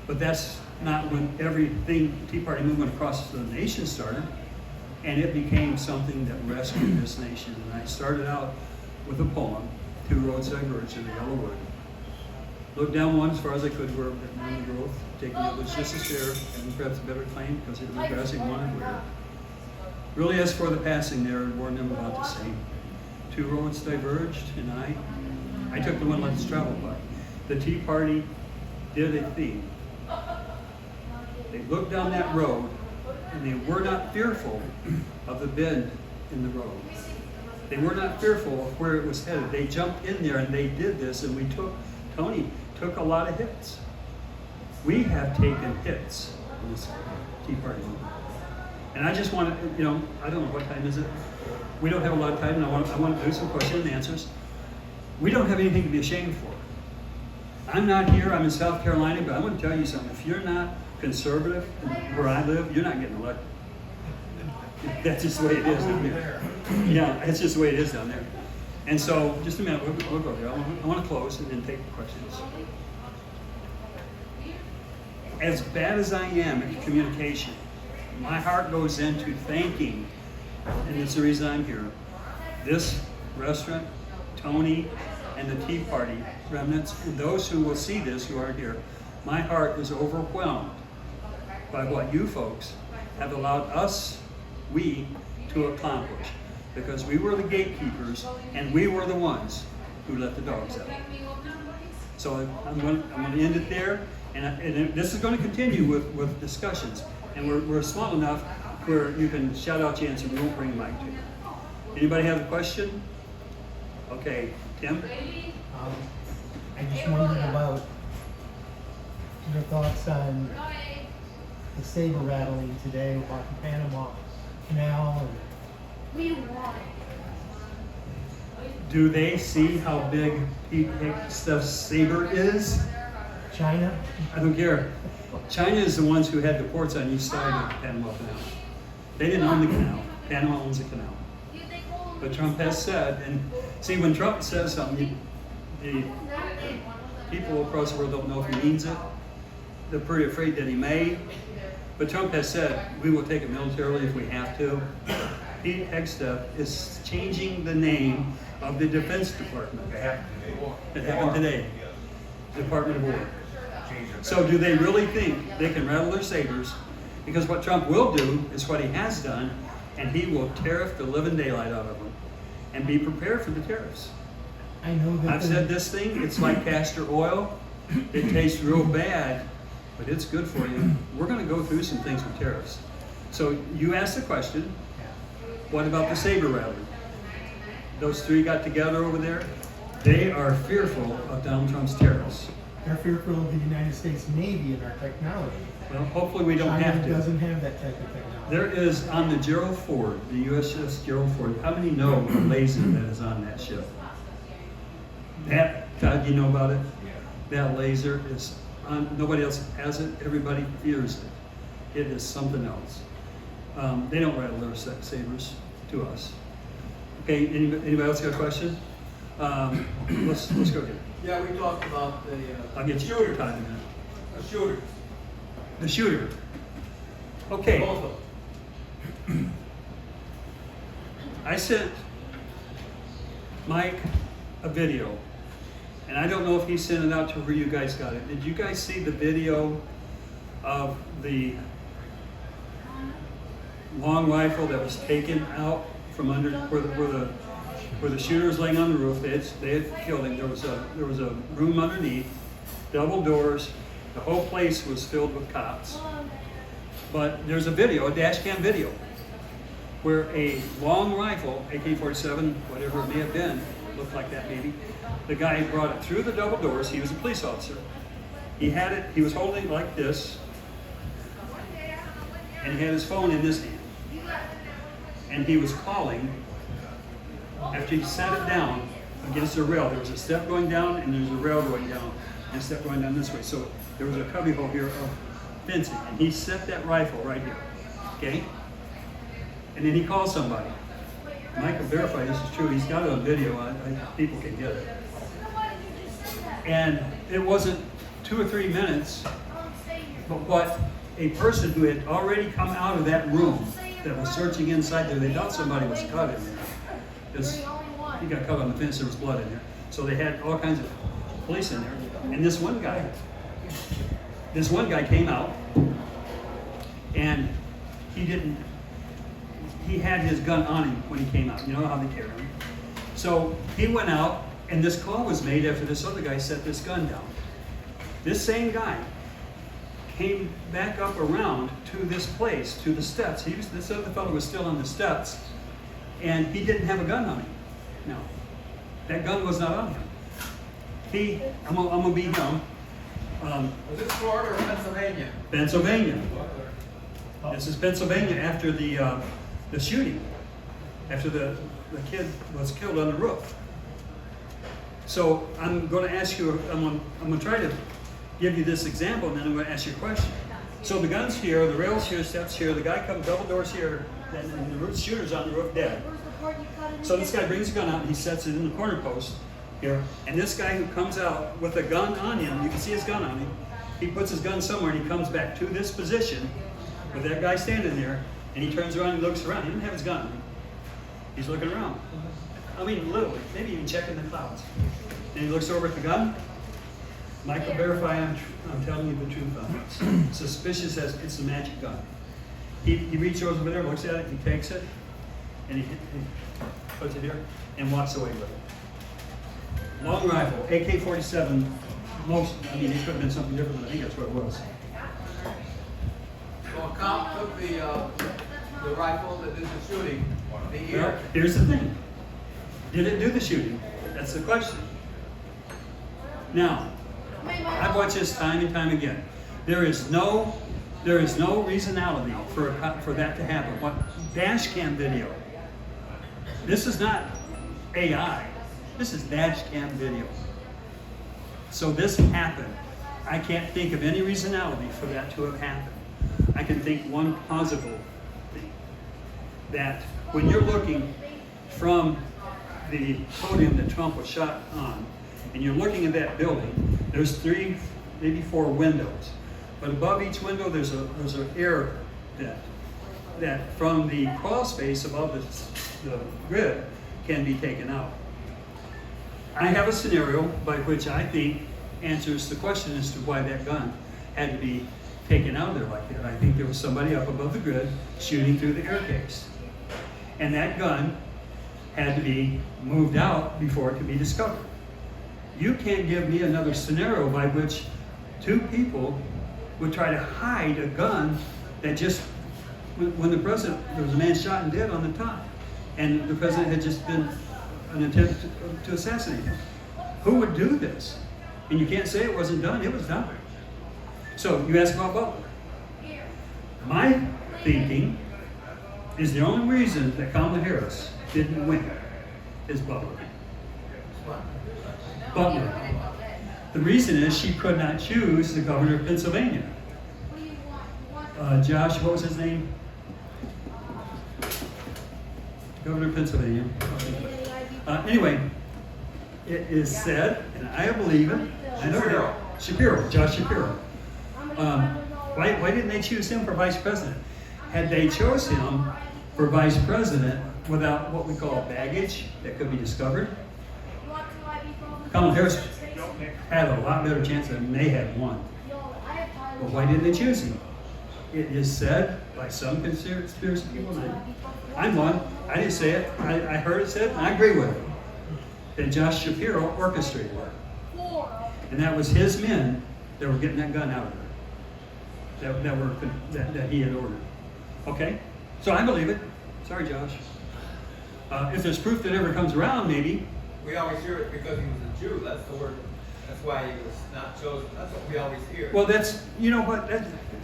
but that's not when everything Tea Party movement across the nation started, and it became something that rescued this nation. And I started out with a poem, Two Roads Diverge in the Yellow Wood. Looked down one as far as I could where the growth, taking it was just as fair, and perhaps a better claim because it was grassing wanted where. Really, as for the passing there, and warned them about the same. 2 roads diverged, and I took the one less traveled by. The Tea Party did a thing. They looked down that road, and they were not fearful of the bend in the road. They were not fearful of where it was headed. They jumped in there, and they did this, and Tony took a lot of hits. We have taken hits in this Tea Party movement. And I just want to, I don't know what time is it. We don't have a lot of time, and I want to do some questions and answers. We don't have anything to be ashamed for. I'm not here, I'm in South Carolina, but I want to tell you something. If you're not conservative where I live, you're not getting elected. That's just the way it is down there. Yeah, that's just the way it is down there. And so, just a minute, we'll go there. I want to close and then take questions. As bad as I am at communication, my heart goes into thanking, and it's the reason I'm here, this restaurant, Tony, and the Tea Party remnants, and those who will see this who aren't here. My heart is overwhelmed by what you folks have allowed we to accomplish. Because we were the gatekeepers, and we were the ones who let the dogs out. So I'm going to end it there, and this is going to continue with discussions. And we're small enough where you can shout out your answer. We won't bring a mic to you. Anybody have a question? Okay, Tim? I just wondered about your thoughts on the saber rattling today about the Panama Canal. Do they see how big Pete Hegseth's saber is? China? I don't care. China is the ones who had the ports on each side of the Panama Canal. They didn't own the canal. Panama owns the canal. But Trump has said, and see, when Trump says something, the people across the world don't know if he means it. They're pretty afraid that he may. But Trump has said, we will take it militarily if we have to. Pete Hegseth is changing the name of the Defense Department. It happened today. Department of War. So do they really think they can rattle their sabers? Because what Trump will do is what he has done, and he will tariff the living daylight out of them. And be prepared for the tariffs. I know that I've said this thing, it's like castor oil. It tastes real bad, but it's good for you. We're going to go through some things with tariffs. So you asked the question, what about the saber rattling? Those 3 got together over there. They are fearful of Donald Trump's tariffs. they're fearful of the United States Navy and our technology. Well, hopefully we don't have China to. doesn't have that type of technology. There is on the Gerald Ford, the USS Gerald Ford. How many know the laser that is on that ship? Todd, you know about it? That laser is on. Nobody else has it. Everybody fears it. It is something else. They don't rattle their sabers to us. Okay, anybody else got a question? Let's go here. Yeah, we talked about the I'll get you your time in a minute. shooters. The shooter. Okay. Both of them. I sent Mike a video, and I don't know if he sent it out to where you guys got it. Did you guys see the video of the long rifle that was taken out from under where the shooter was laying on the roof? They had killed him. There was a room underneath, double doors. The whole place was filled with cops. But there's a video, a dash cam video, where a long rifle, AK-47, whatever it may have been, looked like that maybe, the guy brought it through the double doors. He was a police officer. He had it, he was holding it like this, and he had his phone in this hand. And he was calling, after he set it down against a rail, there was a step going down and there was a rail going down, and a step going down this way. So there was a cubbyhole here of fencing, and he set that rifle right here, okay? And then he called somebody. Mike can verify this is true. He's got it on video. People can get it. And it wasn't 2 or 3 minutes, but what a person who had already come out of that room that was searching inside there, they thought somebody was cut in there. Because he got cut on the fence, there was blood in there. So they had all kinds of police in there. And this one guy came out, and he had his gun on him when he came out. You know how they carry him. So he went out, and this call was made after this other guy set this gun down. This same guy came back up around to this place, to the steps. This other fellow was still on the steps, and he didn't have a gun on him. No, that gun was not on him. I'm gonna be young. Was this Florida or Pennsylvania? Pennsylvania. This is Pennsylvania after the shooting, after the kid was killed on the roof. So I'm going to ask you, I'm going to try to give you this example, and then I'm going to ask you a question. So the gun's here, the rail's here, steps here, the guy comes, double doors here, and the shooter's on the roof dead. So this guy brings the gun out and he sets it in the corner post here, and this guy who comes out with a gun on him, you can see his gun on him, he puts his gun somewhere and he comes back to this position with that guy standing there, and he turns around and looks around. He didn't have his gun on him. He's looking around. I mean, literally, maybe even checking the clouds. And he looks over at the gun. Mike will verify I'm telling you the truth on this. Suspicious as it's a magic gun. He reaches over there, looks at it, he takes it, and he puts it here and walks away with it. Long rifle, AK-47, it could have been something different, but I think that's what it was. So a cop took the rifle that did the shooting, the Well, ear. here's the thing. Did it do the shooting? That's the question. Now, I've watched this time and time again. There is no reasonality for that to happen. What dash cam video? This is not AI. This is dash cam video. So this happened. I can't think of any reasonality for that to have happened. I can think one plausible thing, that when you're looking from the podium that Trump was shot on, and you're looking at that building, there's 3, maybe 4 windows. But above each window, there's an air vent that from the crawl space above the grid can be taken out. I have a scenario by which I think answers the question as to why that gun had to be taken out of there like that. I think there was somebody up above the grid shooting through the air case. And that gun had to be moved out before it could be discovered. You can't give me another scenario by which 2 people would try to hide a gun that just, when the president, there was a man shot and dead on the top, and the president had just been an attempt to assassinate him. Who would do this? And you can't say it wasn't done, it was done. So you ask about Butler. My thinking is the only reason that Kamala Harris didn't win is Butler. Butler. The reason is she could not choose the governor of Pennsylvania. Josh, what was his name? Governor of Pennsylvania. Anyway, it is said, and I believe it. I know that. Shapiro, Josh Shapiro. Why didn't they choose him for vice president? Had they chose him for vice president without what we call baggage that could be discovered, Kamala Harris had a lot better chance than they had won. But why didn't they choose him? It is said by some conspiracy people, and I'm one, I didn't say it, I heard it said, and I agree with it, that Josh Shapiro orchestrated it. And that was his men that were getting that gun out of her, that he had ordered. Okay? So I believe it. Sorry, Josh. If there's proof that ever comes around, maybe. We always hear it because he was a Jew. That's the word. That's why he was not chosen. That's what we always hear. Well, you know what,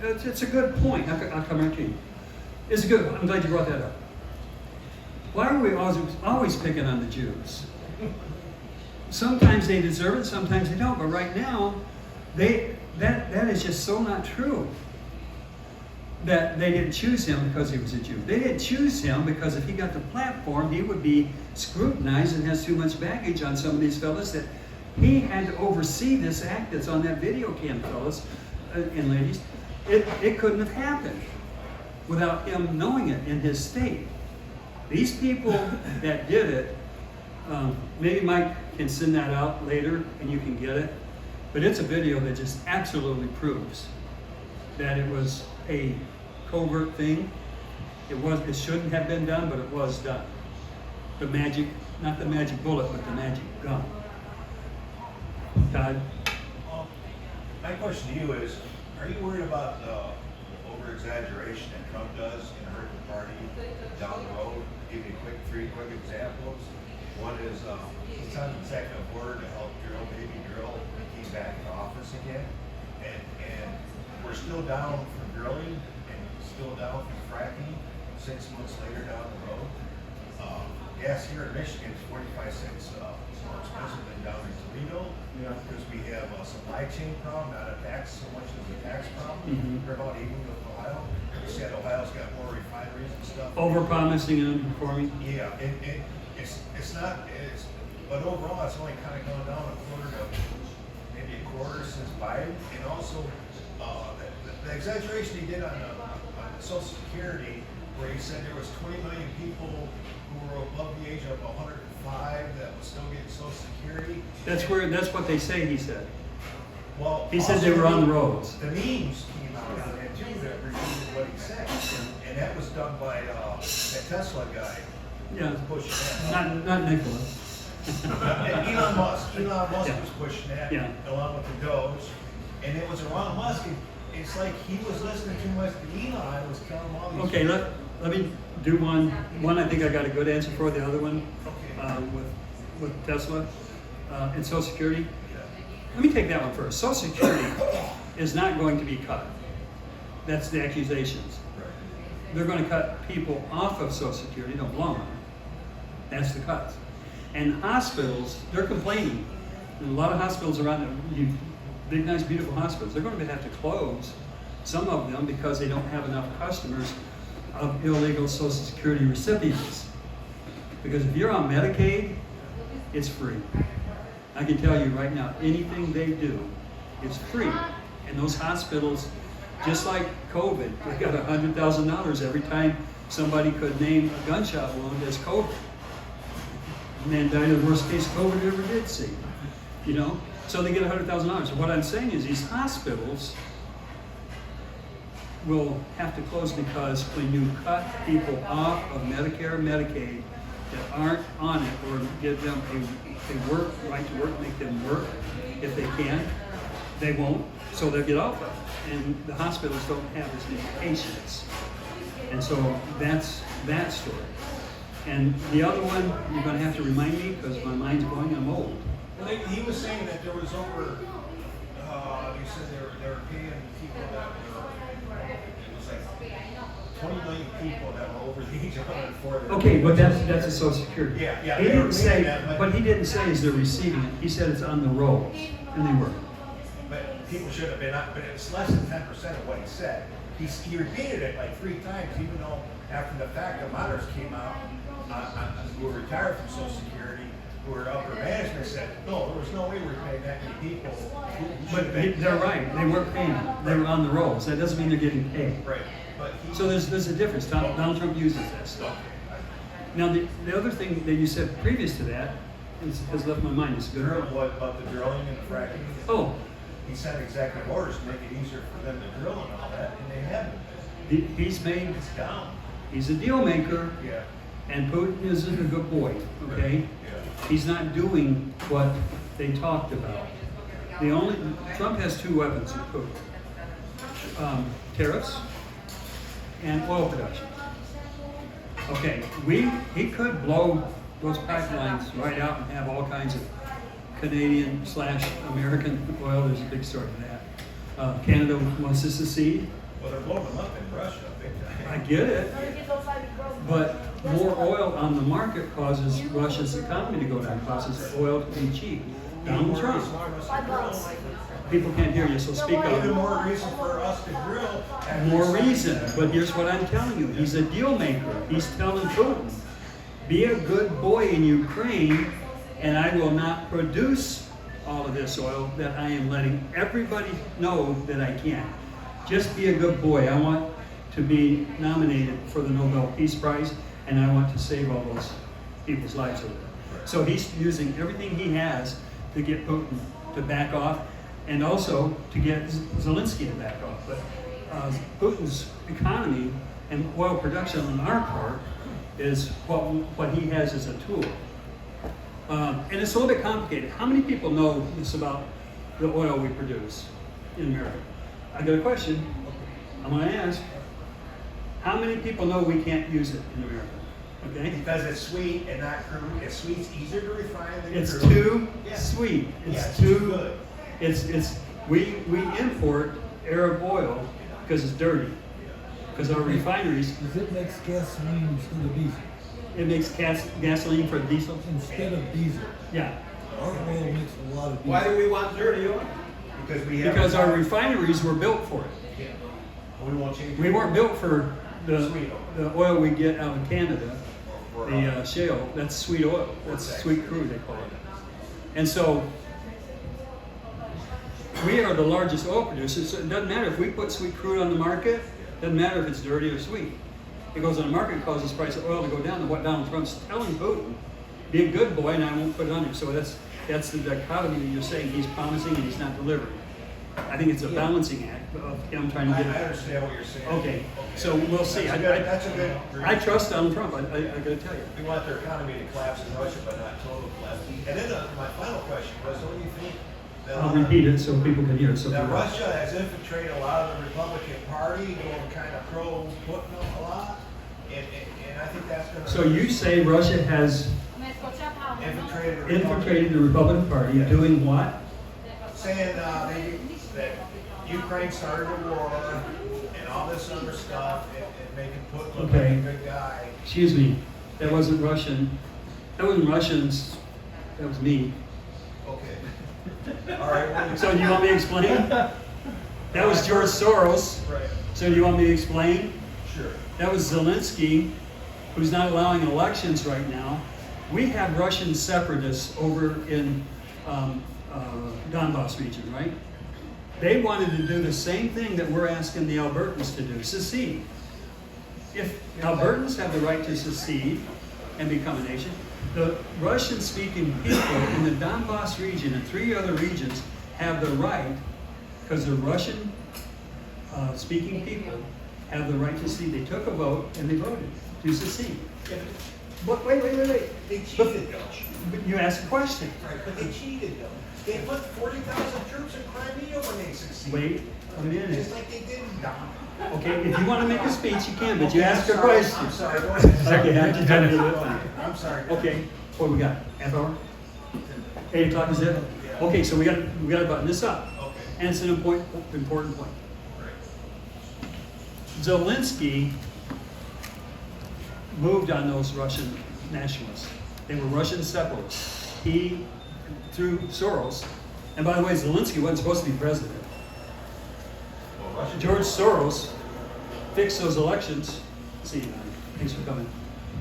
it's a good point. I'll come right to you. It's good. I'm glad you brought that up. Why are we always picking on the Jews? Sometimes they deserve it, sometimes they don't. But right now, that is just so not true. That they didn't choose him because he was a Jew. They didn't choose him because if he got the platform, he would be scrutinized and has too much baggage on some of these fellas that he had to oversee this act that's on that video cam, fellas and ladies. It couldn't have happened without him knowing it in his state. These people that did it, maybe Mike can send that out later and you can get it, but it's a video that just absolutely proves that it was a covert thing. It shouldn't have been done, but it was done. The magic, not the magic bullet, but the magic gun. Todd? My question to you is, are you worried about the over-exaggeration that Trump does in hurt the party down the road? Give you three quick examples. One is he signed an executive order to help baby drill when he came back into office again. And we're still down from drilling and still down from fracking 6 months later down the road. Gas here in Michigan is 45 cents more expensive than down in Toledo. Yeah. Because we have a supply chain problem, not a tax so much as a tax problem. Mhm. They're about even with Ohio. You said Ohio's got more refineries and stuff. Over-promising and underperforming? Yeah, it's not, but overall, it's only kind of gone down maybe a quarter since Biden. And also, the exaggeration he did on Social Security, where he said there was 20 million people who were above the age of 105 that would still get Social Security. That's what they say he said. Well, He said they were on the roads. The memes came out of that too that repeated what he said, and that was done by that Tesla guy. Yeah, Pushing that. not Nicholas. And Elon Musk Yeah. was pushing that Yeah. along with the Doge, and it was Elon Musk. It's like he was listening too much to Elon. Was telling him all these. Okay, let me do one. One I think I got a good answer for. The other one Okay. with Tesla and Social Security. Let me take that one first. Social Security is not going to be cut. That's the accusations. They're going to cut people off of Social Security, don't belong on it. That's the cuts. And hospitals, they're complaining. And a lot of hospitals around big, nice, beautiful hospitals, they're going to have to close some of them because they don't have enough customers of illegal Social Security recipients. Because if you're on Medicaid, it's free. I can tell you right now, anything they do is free. And those hospitals, just like COVID, they got $100,000 every time somebody could name a gunshot wound as COVID. A man died of the worst case COVID ever did see. You know? So they get $100,000. So what I'm saying is these hospitals will have to close because when you cut people off of Medicare and Medicaid that aren't on it, or give them a right to work, make them work if they can, they won't, so they'll get off of it. And the hospitals don't have as many patients. And so that's that story. And the other one, you're going to have to remind me because my mind's going, I'm old. He was saying that there was over. He said they were paying people that were. It was like 20 million people that were over the age of 104. Okay, but that's a Social Security. Yeah. He didn't say, but he didn't say is they're receiving it. He said it's on the rolls, and they were. But people should have been, but it's less than 10% of what he said. He repeated it like 3 times, even though after the fact, the monitors came out, who were retired from Social Security, who were upper management, said, no, there was no way we were paying that many people. who should But have been. they're right, they weren't paying, they were on the rolls, that doesn't mean they're getting paid. Right, but he. So there's a difference, Donald Trump uses this. Now, the other thing that you said previous to that has left my mind, it's a good Drill, one. what about the drilling and the fracking? Oh, He sent executive orders to make it easier for them to drill and all that, and they haven't. he's made, It's down. he's a deal maker, Yeah. and Putin isn't a good boy, okay? Yeah. He's not doing what they talked about. Trump has 2 weapons with Putin. Tariffs and oil production. Okay, he could blow those pipelines right out and have all kinds of Canadian/American oil. There's a big story of that. Canada wants to secede. Well, they're blowing them up in Russia, big I time. get it, but more oil on the market causes Russia's economy to go down, causes oil to be cheap. Donald Trump. People can't hear you, so speak Even up. more reason for us to drill. and More recycle. reason, but here's what I'm telling you. He's a deal maker. He's telling Putin, be a good boy in Ukraine, and I will not produce all of this oil that I am letting everybody know that I can. Just be a good boy. I want to be nominated for the Nobel Peace Prize, and I want to save all those people's lives over there. So he's using everything he has to get Putin to back off, and also to get Zelensky to back off. But Putin's economy and oil production on our part is what he has as a tool. And it's a little bit complicated. How many people know this about the oil we produce in America? I got a question I'm going to ask. How many people know we can't use it in America? Okay? Because it's sweet and not crude. It's sweet, it's easier to refine than It's crude. too Yeah. sweet. Yeah, It's it's too good. We import Arab oil because it's dirty. Because our refineries, Because it makes gasoline instead of diesel. it makes gasoline for diesel. Instead of diesel. Yeah. Our oil makes a lot of diesel. Why do we want dirty oil? Because we have. Because our refineries were built for it. Yeah. We won't change. We weren't built for the Sweet oil. the oil we get out of Canada, Or, the shale. That's sweet oil. That's sweet crude, they call it. And so we are the largest oil producers. So it doesn't matter if we put sweet crude on the market. Doesn't matter if it's dirty or sweet. It goes on the market, causes the price of oil to go down. And what Donald Trump's telling Putin, be a good boy, and I won't put it on you. So that's the dichotomy that you're saying. He's promising and he's not delivering. I think it's a balancing act of him trying to I get it. understand what you're saying. Okay, so we'll see. That's a good. I trust Donald Trump. I gotta tell you. We want their economy to collapse in Russia, but not total collapse. And then my final question was, don't you think that I'll repeat it so people can hear it. So that people- Russia has infiltrated a lot of the Republican Party, going kind of pro-Putin a lot, and I think that's going to. So you say Russia has infiltrated the infiltrated the Republican Party, doing what? saying that Ukraine started a war and all this other stuff, and making Putin look like a good guy. Excuse me, that wasn't Russian. That wasn't Russians. That was me. Okay. All right. Well, So do you want me to explain? That was George Soros. Right. So do you want me to explain? Sure. That was Zelensky, who's not allowing elections right now. We have Russian separatists over in Donbass region, right? They wanted to do the same thing that we're asking the Albertans to do, secede. If Albertans have the right to secede and become a nation, the Russian-speaking people in the Donbass region and 3 other regions have the right, because the Russian-speaking people have the right to secede. They took a vote and they voted to secede. But wait. They cheated, though. But you asked a question. Right, but they cheated, though. They put 40,000 troops in Crimea when they succeeded. Wait a minute. Just like they did in Donbass. Okay, if you want to make a speech, you can, but you asked a question. I'm sorry, go ahead. Okay, I just had to- I'm sorry. Okay, what do we got? Half hour? 8 o'clock is it? Okay, so we got to button this up. Okay. And it's an important point. Right. Zelensky moved on those Russian nationalists. They were Russian separatists. He, through Soros, and by the way, Zelensky wasn't supposed to be president. George Soros fixed those elections. See, thanks for coming.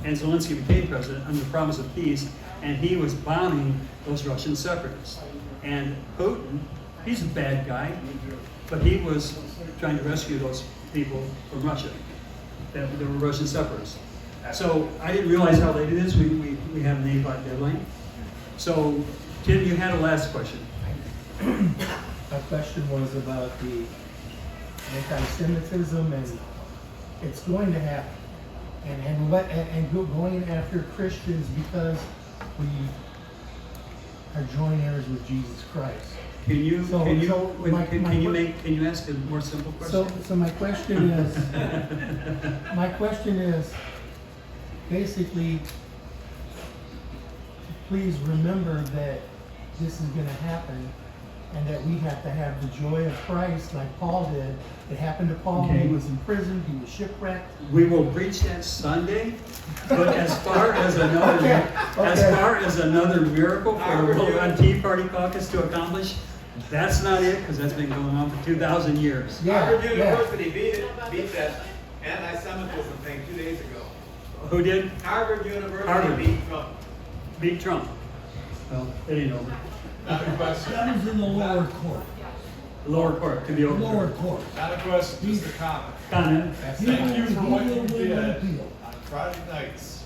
And Zelensky became president under the promise of peace, and he was bombing those Russian separatists. And Putin, he's a bad guy, but he was trying to rescue those people from Russia that were Russian separatists. So I didn't realize how late it is. We have an 8 o'clock deadline. So, Tim, you had a last question. My question was about the anti-Semitism, and it's going to happen. And going after Christians because we are joint heirs with Jesus Christ. Can you ask a more simple question? So my question is, basically, please remember that this is going to happen, and that we have to have the joy of Christ like Paul did. It happened to Paul. Okay. He was in prison. He was shipwrecked. We will preach that Sunday, but as far as another miracle for a Tea Party caucus to accomplish, that's not it, because that's been going on for 2,000 years. Yeah, Harvard yeah. University beat that anti-Semitism thing 2 days ago. Who did? Harvard University Harvard. beat Trump. Beat Trump. Well, it ain't over. Not a question. That was in the lower court. Lower court to be over. Lower court. Not a question, just a comment. Comment. Thank you for what you He will did win appeal. on Friday nights.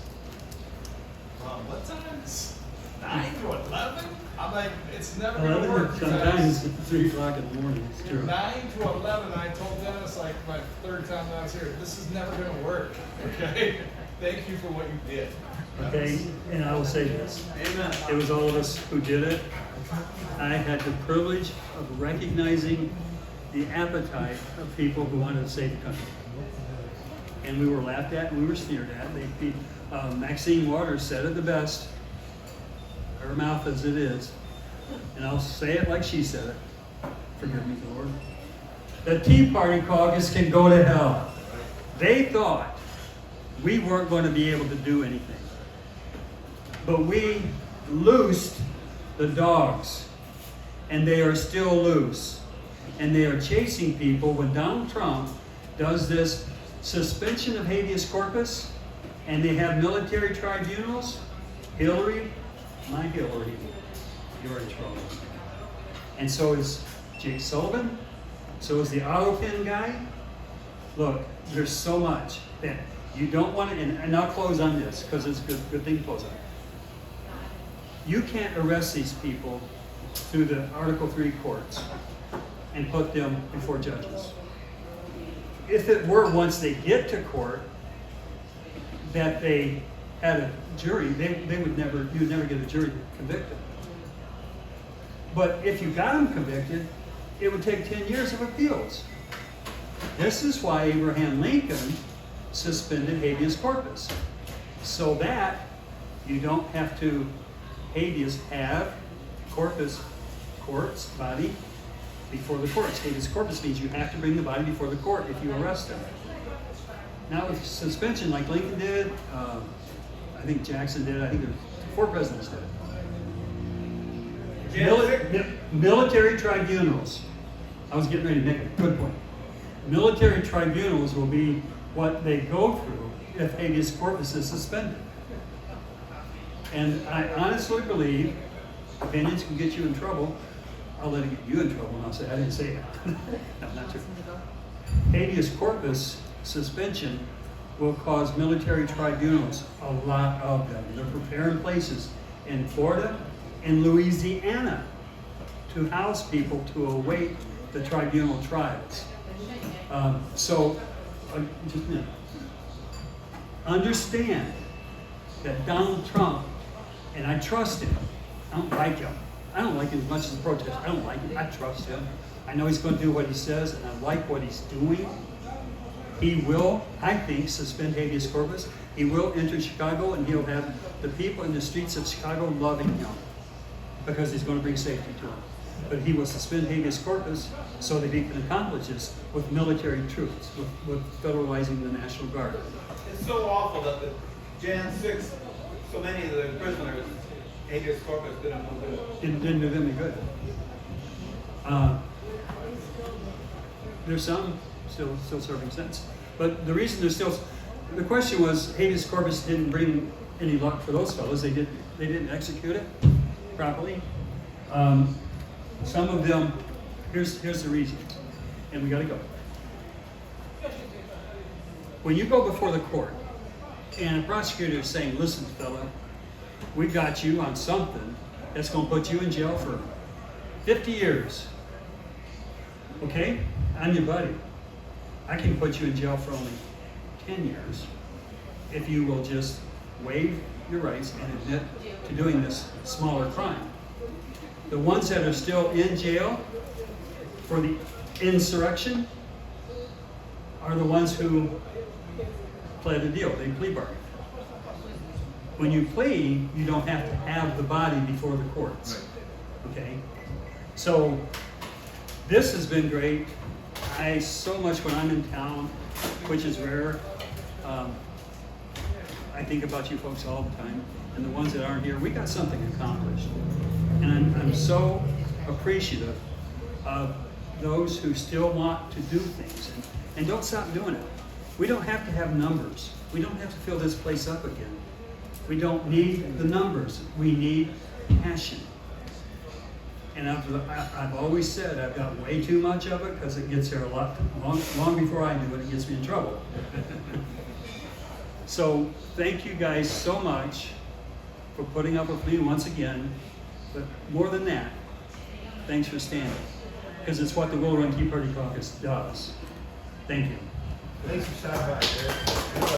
From what times? 9 to 11? I'm like, it's never going to work. Sometimes at 3 o'clock in the morning. It's true. 9 to 11, I told Dennis like my third time that I was here, this is never going to work, okay? Thank you for what you did. Okay, and I will say this. Amen. It was all of us who did it. I had the privilege of recognizing the appetite of people who wanted to save the country. And we were laughed at and we were sneered at. Maxine Waters said it the best, her mouth as it is, and I'll say it like she said it. Forgive me, Lord. The Tea Party caucus can go to hell. They thought we weren't going to be able to do anything. But we loosed the dogs, and they are still loose. And they are chasing people when Donald Trump does this suspension of habeas corpus, and they have military tribunals. Hillary, my Hillary, you're in trouble. And so is Jake Sullivan, so is the Autopin guy. Look, there's so much that you don't want to, and I'll close on this, because it's a good thing to close on. You can't arrest these people through the Article 3 courts and put them before judges. If it were once they get to court that they had a jury, you would never get a jury convicted. But if you got them convicted, it would take 10 years of appeals. This is why Abraham Lincoln suspended habeas corpus, so that you don't have to have corpus body before the courts. Habeas corpus means you have to bring the body before the court if you arrest them. Now with suspension, like Lincoln did, I think Jackson did, I think there's 4 presidents did it. Military tribunals. I was getting ready to make a good point. Military tribunals will be what they go through if habeas corpus is suspended. And I honestly believe opinions can get you in trouble. I'll let it get you in trouble, and I'll say, I didn't say that. No, not true. Habeas corpus suspension will cause military tribunals, a lot of them. They're preparing places in Florida and Louisiana to house people to await the tribunal trials. Just a minute. Understand that Donald Trump, and I trust him. I don't like him. I don't like him as much as the protest. I don't like him. I trust him. I know he's going to do what he says, and I like what he's doing. He will, I think, suspend habeas corpus. He will enter Chicago, and he'll have the people in the streets of Chicago loving him because he's going to bring safety to them. But he will suspend habeas corpus so that he can accomplish this with military troops, with federalizing the National Guard. It's so awful that the Jan 6, so many of the prisoners, habeas corpus didn't do good. Didn't do them any good. There's some still serving sentence. But the reason they're still, the question was, habeas corpus didn't bring any luck for those fellows. They didn't execute it properly. Some of them, here's the reason, and we gotta go. When you go before the court, and a prosecutor is saying, listen, fella, we got you on something that's gonna put you in jail for 50 years. Okay? I'm your buddy. I can put you in jail for only 10 years if you will just waive your rights and admit to doing this smaller crime. The ones that are still in jail for the insurrection are the ones who pled a deal. They plea bargain. When you plea, you don't have to have the body before the courts. Okay? So this has been great. I so much when I'm in town, which is rare, I think about you folks all the time, and the ones that aren't here, we got something accomplished. And I'm so appreciative of those who still want to do things, and don't stop doing it. We don't have to have numbers. We don't have to fill this place up again. We don't need the numbers. We need passion. And I've always said I've got way too much of it because it gets here long before I do it. It gets me in trouble. So thank you guys so much for putting up with me once again. But more than that, thanks for standing, because it's what the Willow Run Tea Party Caucus does. Thank you. Thanks for stopping by, Eric.